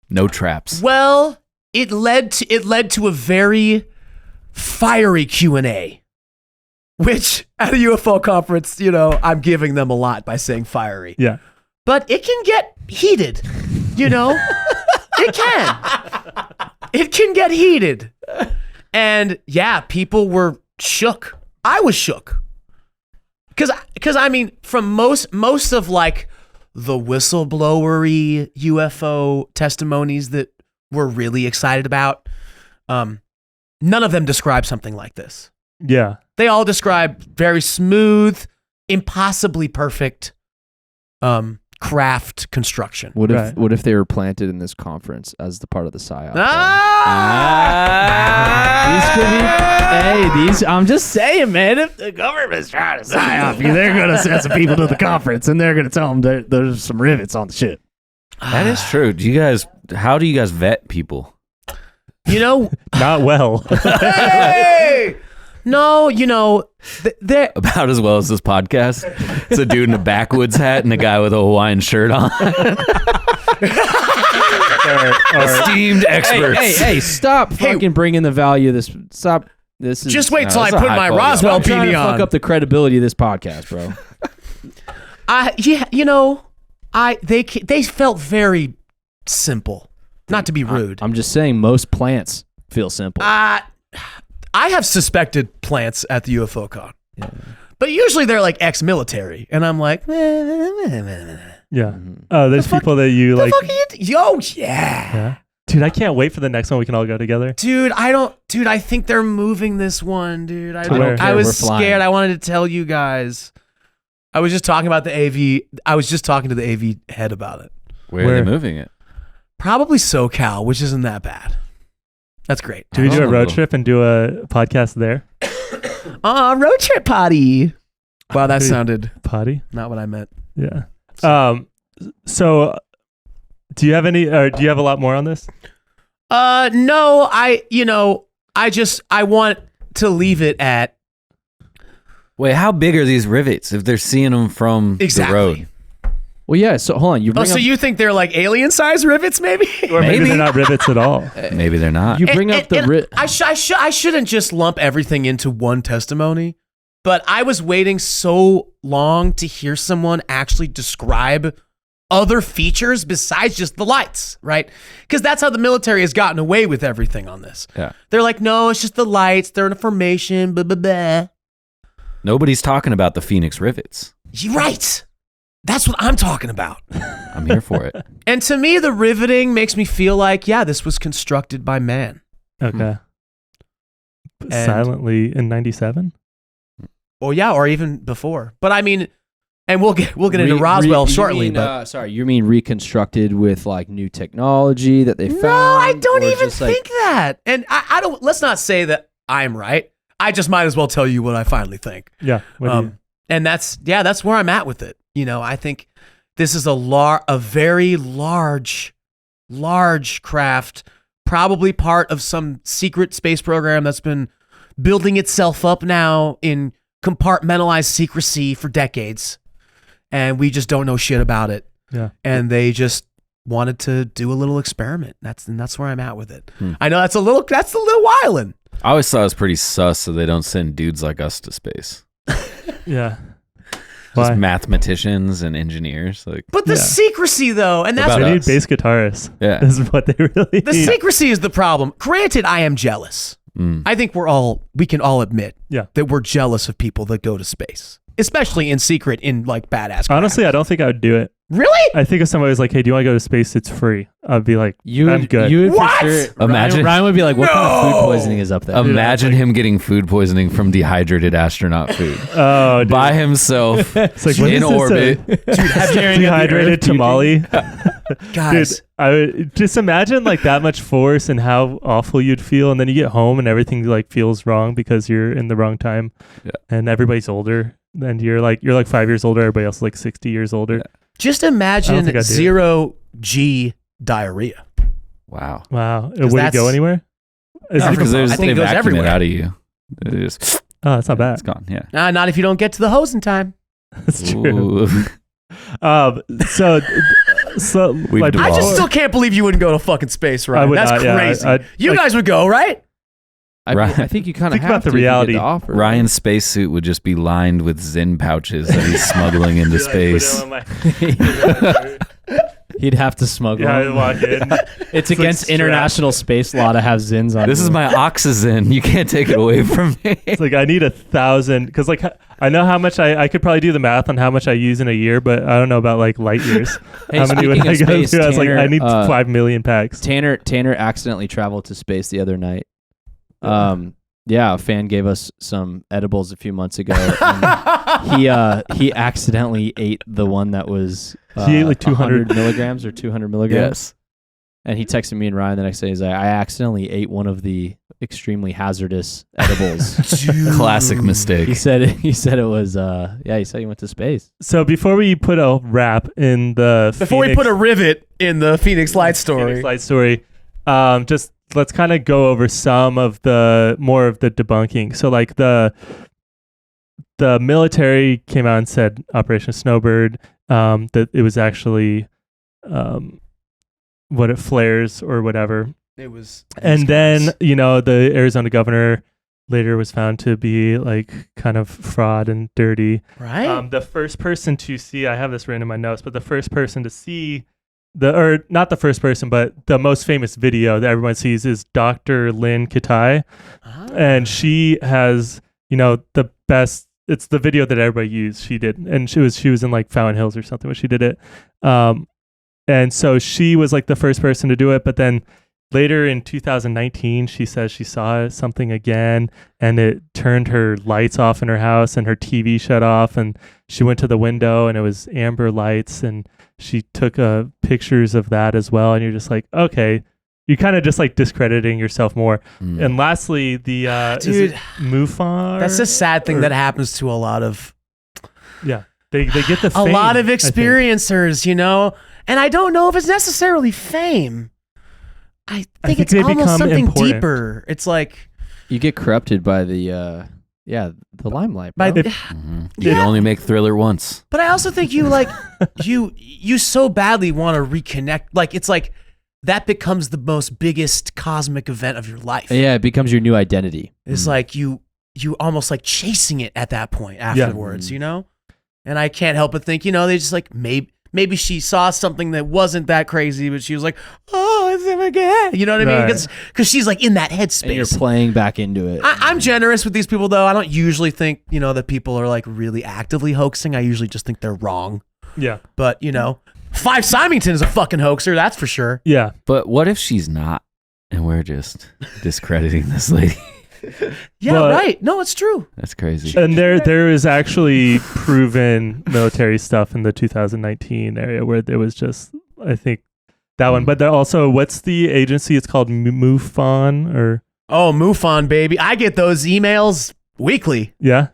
no traps. Well, it led to a very fiery Q&A, which at a UFO conference, you know, I'm giving them a lot by saying fiery. Yeah. But it can get heated, you know? It can. It can get heated. And yeah, people were shook. I was shook. Because I mean, from most of like the whistleblowery UFO testimonies that we're really excited about, none of them describe something like this. Yeah. They all describe very smooth, impossibly perfect craft construction. What if Right. what if they were planted in this conference as the part of the psyop? I'm just saying, man. If the government's trying to psyop you, they're gonna send some people to the conference and they're gonna tell them there's some rivets on the ship. That is true. How do you guys vet people? You know, Not well. hey! No, you know, they're About as well as this podcast. It's a dude in a backwoods hat and a guy with a Hawaiian shirt on. Esteemed experts. Hey, stop fucking bringing the value of this. Stop. This is just wait till I that's a put high my quality. Roswell stop trying beanie to on. fuck up the credibility of this podcast, bro. Yeah, you know, they felt very simple. Not to be rude. I'm just saying most plants feel simple. I have suspected plants at the UFO con, but usually they're like ex-military, and I'm like, Yeah. Oh, there's people that you the like. fuck are you? Yo, yeah. Yeah. Dude, I can't wait for the next one. We can all go together. Dude, I think they're moving this one, dude. To where? I was We're flying. scared. I wanted to tell you guys. I was just talking about the AV. I was just talking to the AV head about it. Where are Where? they moving it? Probably SoCal, which isn't that bad. That's great. Do we do a road Oh. trip and do a podcast there? Road trip potty. Wow, that Dude. sounded Potty? not what I meant. Yeah. So do you have any, or do you have a lot more on this? No, I want to leave it at Wait, how big are these rivets if they're seeing them from exactly. the road? Well, yeah. So hold on. You bring So up, you think they're like alien-sized rivets, maybe? Or maybe Maybe. they're not rivets at all. Maybe they're not. you bring up the I shouldn't just lump everything into one testimony, but I was waiting so long to hear someone actually describe other features besides just the lights, right? Because that's how the military has gotten away with everything on this. Yeah. They're like, no, it's just the lights. They're in a formation, blah, blah, blah. Nobody's talking about the Phownix rivets. You're right. That's what I'm talking about. I'm here for it. And to me, the riveting makes me feel like, yeah, this was constructed by man. Okay. And- Silently in 97? Well, yeah, or even before. But I mean, and we'll get into Roswell shortly. You mean reconstructed with like new technology that they found? No, I don't or even just, like, think that. And I don't. Let's not say that I'm right. I just might as well tell you what I finally think. Yeah. What do you- And that's where I'm at with it. You know, I think this is a very large craft, probably part of some secret space program that's been building itself up now in compartmentalized secrecy for decades, and we just don't know shit about it. Yeah. And they just wanted to do a little experiment. That's where I'm at with it. I know that's a little wildin'. I always thought it was pretty sus so they don't send dudes like us to space. Yeah. Just Why? mathematicians and engineers. Like, But the Yeah. secrecy, though, and that's About They what, need us. bass guitarists. Yeah. This is what they really the need. secrecy is the problem. Granted, I am jealous. I think we can all admit Yeah. that we're jealous of people that go to space, especially in secret in like badass craft. Honestly, I don't think I would do it. Really? I think if somebody was like, hey, do you want to go to space? It's free. I'd be like, I'm good. You would What? for sure. Imagine- Ryan would be like, "What kind of food No. poisoning is up there?" imagine him getting food poisoning from dehydrated astronaut food. Oh, dude. By himself It's like, what in is this, orbit. dehydrated tamale. Guys, Dude, I would just imagine like that much force and how awful you'd feel, and then you get home and everything like feels wrong because you're in the wrong time, Yeah. and everybody's older, and you're like 5 years older, everybody else is like 60 years older. Yeah. just I don't imagine think I'd do it. 0G diarrhea. Wow. Wow, would it that's- go anywhere? Is No, it- because I think they it goes vacuum everywhere. it out of you. It just, oh, that's not bad. it's gone. Yeah. Not if you don't get to the hose in time. That's true. Ooh. So We've like, I devolved. just still can't believe you wouldn't go to fucking space, right? I would That's not, yeah, crazy. I'd- you like- guys would go, right? I think you kind of Think have about the to if you get reality. the offer. Ryan's spacesuit would just be lined with Zen pouches that he's smuggling into space. He'd have to smuggle. Yeah, them. I'd walk in. It's like against international space law to have Zins on. This you. is my oxygen. You can't take it away from me. It's like I need 1,000 because like I know how much I could probably do the math on how much I use in a year, but I don't know about like light years. Hey, how many would speaking I of go space, through? I was like, Tanner, I need 5 million packs. Tanner accidentally traveled to space the other night. Yeah, a fan gave us some edibles a few months ago. And he accidentally ate the one that was He ate like 200 milligrams or 200 milligrams. Yes. And he texted me and Ryan the next day. He's like, I accidentally ate one of the extremely hazardous edibles. Classic mistake. He said it was he said he went to space. So before we put a wrap in the we put a rivet in the Phownix Light story. Phownix Light story, just let's kind of go over some of the more of the debunking. So like the military came out and said Operation Snowbird, that it was actually flares or whatever. It was, and then the Arizona governor later was found to be like kind of fraud and dirty. Right. The first person to see, I have this written in my notes, but the first person to see not the first person, but the most famous video that everyone sees is Dr. Lynn Katai. And she has, the best, it's the video that everybody used. She did. And she was in like Fountain Hills or something when she did it. And so she was like the first person to do it. But then later in 2019, she says she saw something again and it turned her lights off in her house and her TV shut off. And she went to the window and it was amber lights and she took pictures of that as well. And you're just like, okay, you're kind of just like discrediting yourself more. And lastly, the dude, MUFON. That's a sad thing that happens to a lot of they get the fame, a lot of experiencers, and I don't know if it's necessarily fame. I think it's they almost become something important. deeper. It's like you get corrupted by the limelight. Bro. You only make Thriller once. But I also think you like you so badly want to reconnect. Like it's like that becomes the most biggest cosmic event of your life. Yeah, it becomes your new identity. It's like you almost like chasing it at that point afterwards, And I can't help but think, they just like maybe she saw something that wasn't that crazy, but she was like, oh, it's him again. You know what I mean? Because she's like in that headspace. And you're playing back into it. I'm generous with these people, though. I don't usually think, that people are like really actively hoaxing. I usually just think they're wrong. Yeah. But, Five Symington is a fucking hoaxer, that's for sure. Yeah. But what if she's not and we're just discrediting this lady? Yeah, right. No, it's true. That's crazy. And there is actually proven military stuff in the 2019 area where there was just, I think, that one. But there also, what's the agency? It's called MUFON or... Oh, MUFON, baby. I get those emails weekly. Yeah.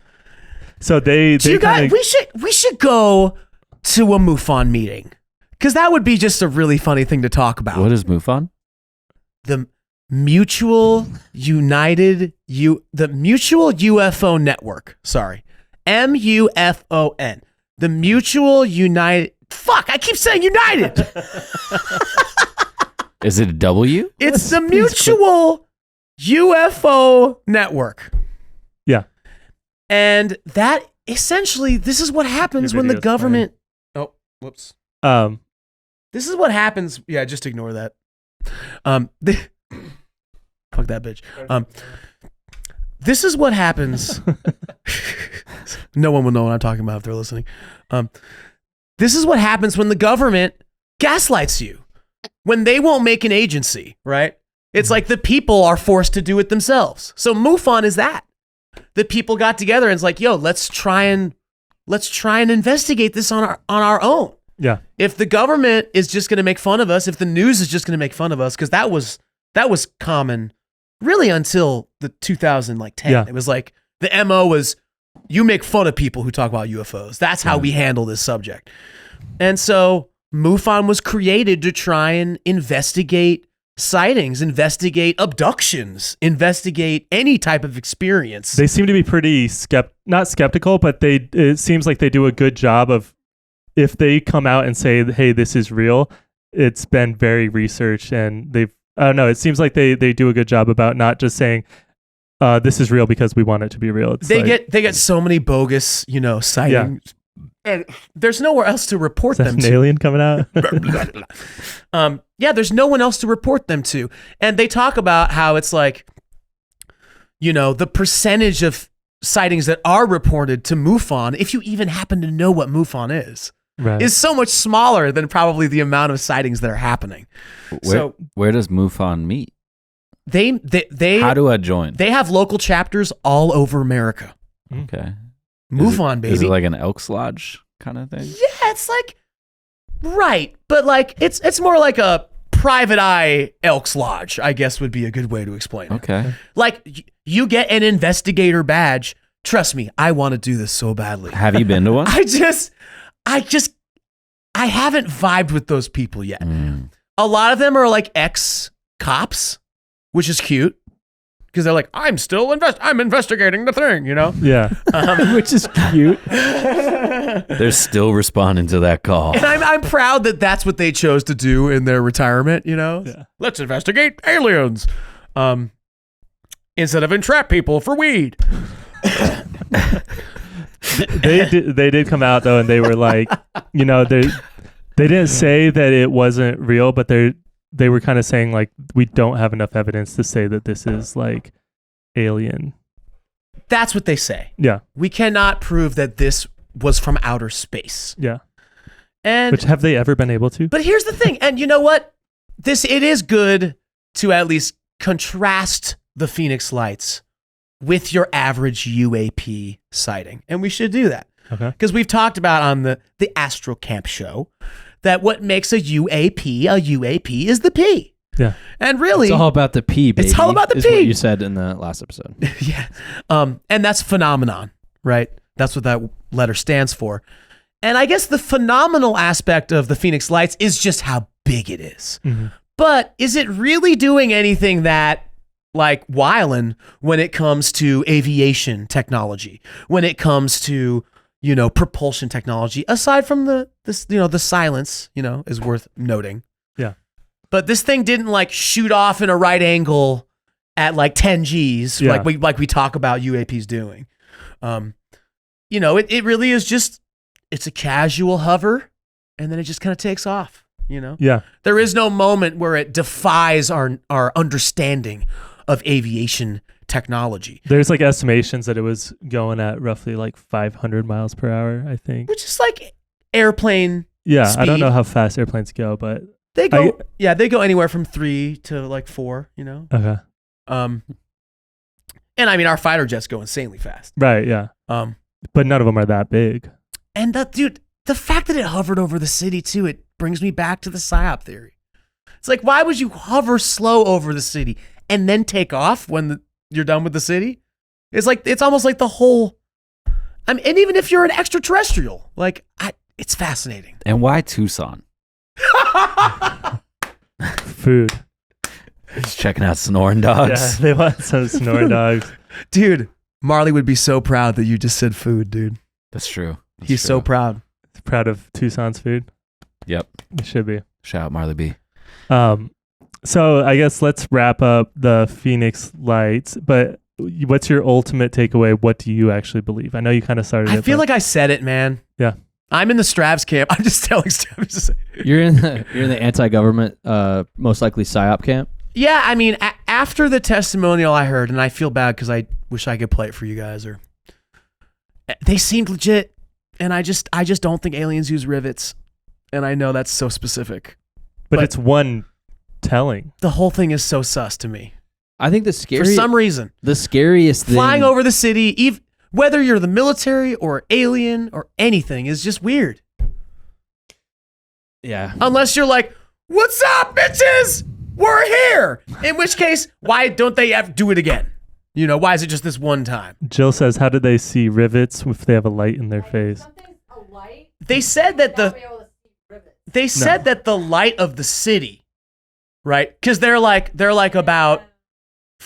So they we should go to a MUFON meeting because that would be just a really funny thing to talk about. What is MUFON? The Mutual UFO Network. Sorry. MUFON. The Mutual United. Fuck, I keep saying United. Is it a W? It's the Mutual UFO Network. Yeah. And that essentially, this is what happens when the government. Oh, whoops. This is what happens. Yeah, just ignore that. Fuck that bitch. This is what happens. No one will know what I'm talking about if they're listening. This is what happens when the government gaslights you. When they won't make an agency, right? It's like the people are forced to do it themselves. So MUFON is that. The people got together and it's like, yo, let's try and investigate this on our own. Yeah. If the government is just going to make fun of us, if the news is just going to make fun of us, because that was common really until the 2010. Yeah. It was like the MO was you make fun of people who talk about UFOs. That's how we handle this subject. And so MUFON was created to try and investigate sightings, investigate abductions, investigate any type of experience. They seem to be pretty not skeptical, but it seems like they do a good job of, if they come out and say, hey, this is real, it's been very researched and I don't know, it seems like they do a good job about not just saying, this is real because we want it to be real. It's they get so many bogus, sightings And there's nowhere else to report Is that them an to. alien coming out? Yeah, there's no one else to report them to. And they talk about how it's like, the percentage of sightings that are reported to MUFON, if you even happen to know what MUFON Right. is so much smaller than probably the amount of sightings that are happening. Where does MUFON meet? They How do I join? They have local chapters all over America. Okay. MUFON, baby. Is it like an Elks Lodge kind of thing? Yeah, it's like right, but like it's more like a private eye Elks Lodge, I guess would be a good way to explain it. Okay. Like you get an investigator badge. Trust me, I want to do this so badly. Have you been to one? I haven't vibed with those people yet. Mm. A lot of them are like ex-cops, which is cute because they're like, I'm investigating the thing, Yeah. Which is cute. They're still responding to that call. And I'm proud that that's what they chose to do in their retirement, Yeah. Let's investigate aliens instead of entrap people for weed. They did come out though, and they were like, they didn't say that it wasn't real, but they were kind of saying like, we don't have enough evidence to say that this is like alien. That's what they say. Yeah. We cannot prove that this was from outer space. Yeah. And Which have they ever been able to? but here's the thing, and you know what? It is good to at least contrast the Phownix lights with your average UAP sighting. And we should do that. Okay. Because we've talked about on the AstroKamp show that what makes a UAP is the P. Yeah. And really, It's all about the P, baby. It's all about the is P. what you said in the last episode. yeah. And that's phenomenon, right? That's what that letter stands for. And I guess the phenomenal aspect of the Phownix lights is just how big it is. Mm-hmm. But is it really doing anything that like wildin' when it comes to aviation technology, when it comes to, propulsion technology, aside from the silence, is worth noting. Yeah. But this thing didn't like shoot off in a right angle at like 10 Gs, Yeah. like we talk about UAPs doing. It really is just, it's a casual hover and then it just kind of takes off, Yeah. There is no moment where it defies our understanding of aviation technology. There's like estimations that it was going at roughly like 500 miles per hour, I think. Which is like airplane. Yeah. I don't speed. know how fast airplanes go, but They go anywhere from 3 to like 4, okay. And I mean, our fighter jets go insanely fast. Right. Yeah. But none of them are that big. And the fact that it hovered over the city too, it brings me back to the PSYOP theory. It's like, why would you hover slow over the city and then take off when you're done with the city? It's almost like the whole. And even if you're an extraterrestrial, it's fascinating. And why Tucson? Food. Just checking out snoring dogs. Yeah. They want some snoring dogs. Dude, Marley would be so proud that you just said food, dude. That's true. That's He's so true. proud. Proud of Tucson's food. Yep. It should be. Shout out Marley B. So I guess let's wrap up the Phownix lights, but what's your ultimate takeaway? What do you actually believe? I know you kind of started I feel like I said it, man. Yeah. I'm in the Stravs camp. I'm just telling Stravs. You're in the anti-government, most likely PSYOP camp. Yeah, I mean, after the testimonial I heard, and I feel bad because I wish I could play it for you guys, or they seemed legit, and I just don't think aliens use rivets, and I know that's so specific. but it's one telling. The whole thing is so sus to me. I think For some reason. the scariest thing, Flying over the city, whether you're the military or alien or anything, is just weird. yeah, Unless you're like, what's up, bitches? We're here. In which case, why don't they ever do it again? Why is it just this one time? Jill says, how do they see rivets if they have a light in their face? Something's a light. They said that Not be able to see rivets. they said that the light of the city, right? Because they're like about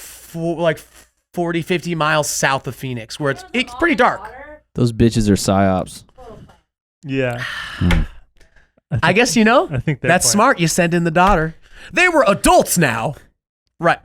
40, 50 miles south of Phownix, where it's pretty dark. those bitches are psyops. Yeah. I guess I think that's smart. You send in the daughter. They were adults now, right?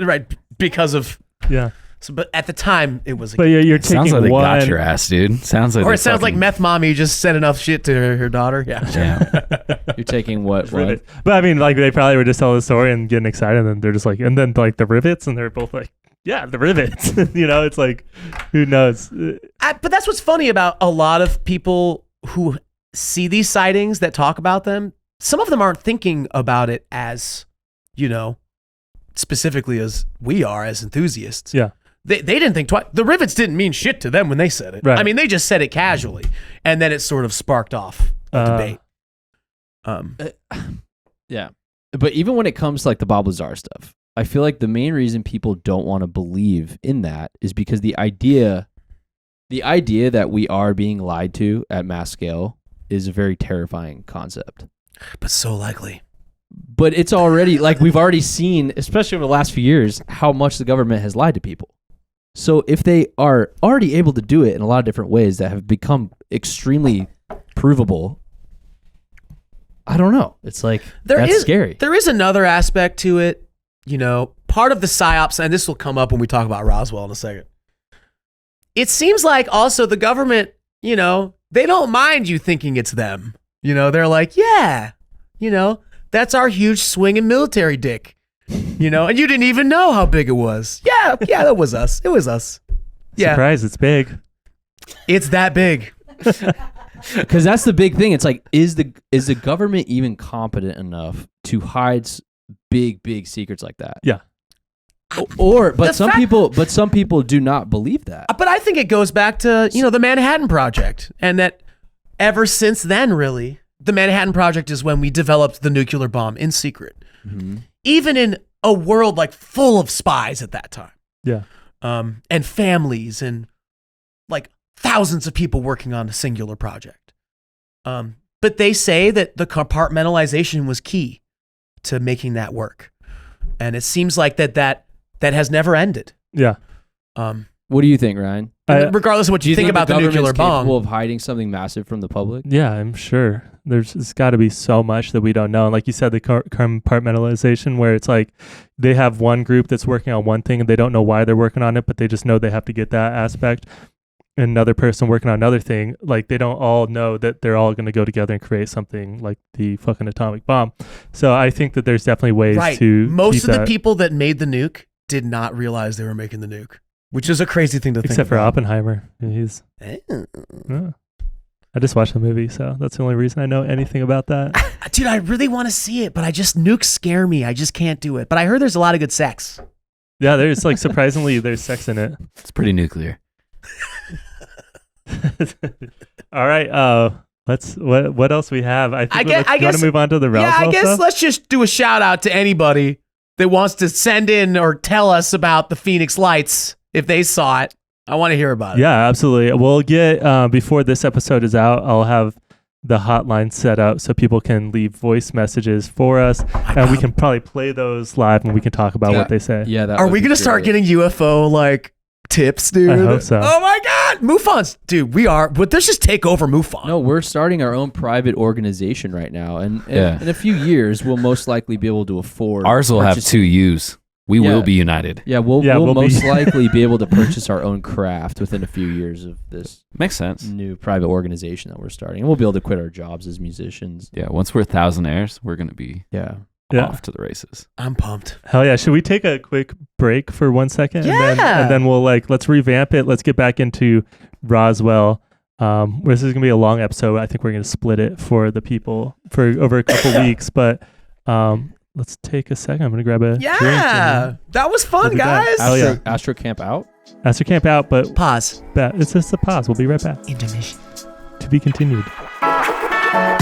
Because of Yeah. So, but at the time, it was. But you're taking Sounds like they one. got your ass, dude. Sounds like. Or they it sounds like fucking- meth mommy just said enough shit to her daughter. Yeah. Damn. You're taking what? Rivet. But I mean, like they probably were just telling the story and getting excited, and they're just like, and then like the rivets, and they're both like, yeah, the rivets. You know, it's like, who knows? But that's what's funny about a lot of people who see these sightings that talk about them. Some of them aren't thinking about it as, you know, specifically as we are as enthusiasts. Yeah. They didn't think twice. The rivets didn't mean shit to them when they said it. Right. I mean, they just said it casually, and then it sort of sparked off a debate. Yeah. But even when it comes to like the Bob Lazar stuff, I feel like the main reason people don't want to believe in that is because the idea that we are being lied to at mass scale is a very terrifying concept. But so likely. But it's already like we've already seen, especially over the last few years, how much the government has lied to people. So if they are already able to do it in a lot of different ways that have become extremely provable, I don't know. It's like that's scary. There is another aspect to it. You know, part of the psyops, and this will come up when we talk about Roswell in a second. It seems like also the government, you know, they don't mind you thinking it's them. You know, they're like, yeah, you know, that's our huge swinging military dick. You know, and you didn't even know how big it was. Yeah, that was us. It was us. Yeah. Surprise, it's big. It's that big. Because that's the big thing. It's like, is the government even competent enough to hide big secrets like that? Yeah. But some people do not believe that. But I think it goes back to, you know, the Manhattan Project, and that ever since then, really, the Manhattan Project is when we developed the nuclear bomb in secret. Mm-hmm. Even in a world like full of spies at that time. Yeah. And families and like thousands of people working on a singular project. But they say that the compartmentalization was key to making that work. And it seems like that has never ended. Yeah. What do you think, Ryan? Regardless of what you think about the nuclear bomb. Capable of hiding something massive from the public? Yeah, I'm sure. There's got to be so much that we don't know. And like you said, the compartmentalization, where it's like they have one group that's working on one thing and they don't know why they're working on it, but they just know they have to get that aspect. And another person working on another thing, like they don't all know that they're all going to go together and create something like the fucking atomic bomb. So I think that there's definitely ways to most keep of the that, people that made the nuke did not realize they were making the nuke, which is a crazy thing to think except for about. Oppenheimer. He's I just watched the movie, so that's the only reason I know anything about that. Dude, I really want to see it, but nukes scare me. I just can't do it. But I heard there's a lot of good sex. Yeah, there's like surprisingly there's sex in it. It's pretty nuclear. All right, what else we have? I think I want guess to move on to the Roswell Yeah, I guess stuff? let's just do a shout out to anybody that wants to send in or tell us about the Phoenix lights if they saw it. I want to hear about it. Yeah, absolutely. We'll get before this episode is out, I'll have the hotline set up so people can leave voice messages for us, and we can probably play those live and we can talk about what they say. Yeah, that Are would we be gonna start great. getting UFO like tips, dude? I hope so. Oh my god, MUFON's, dude. We are, but let's just take over MUFON. No, we're starting our own private organization right now, and Yeah. in a few years, we'll most likely be able to afford. Ours will have purchasing- 2 U's. We Yeah. will be united. Yeah, we'll we'll be- most likely be able to purchase our own craft within a few years of this Makes sense. new private organization that we're starting, and we'll be able to quit our jobs as musicians. Yeah, once we're thousandaires, we're going to be Yeah. off to the races. I'm pumped. Hell yeah. Should we take a quick break for 1 second? Yeah. And then we'll let's revamp it. Let's get back into Roswell. This is going to be a long episode. I think we're going to split it for the people for over a couple weeks, but let's take a second. I'm going to grab a drink. Yeah, that was We'll fun, be back. guys. Hell yeah. AstroKamp out. AstroKamp out, but Pause. it's just a pause. We'll be right back. Intermission. To be continued. Thank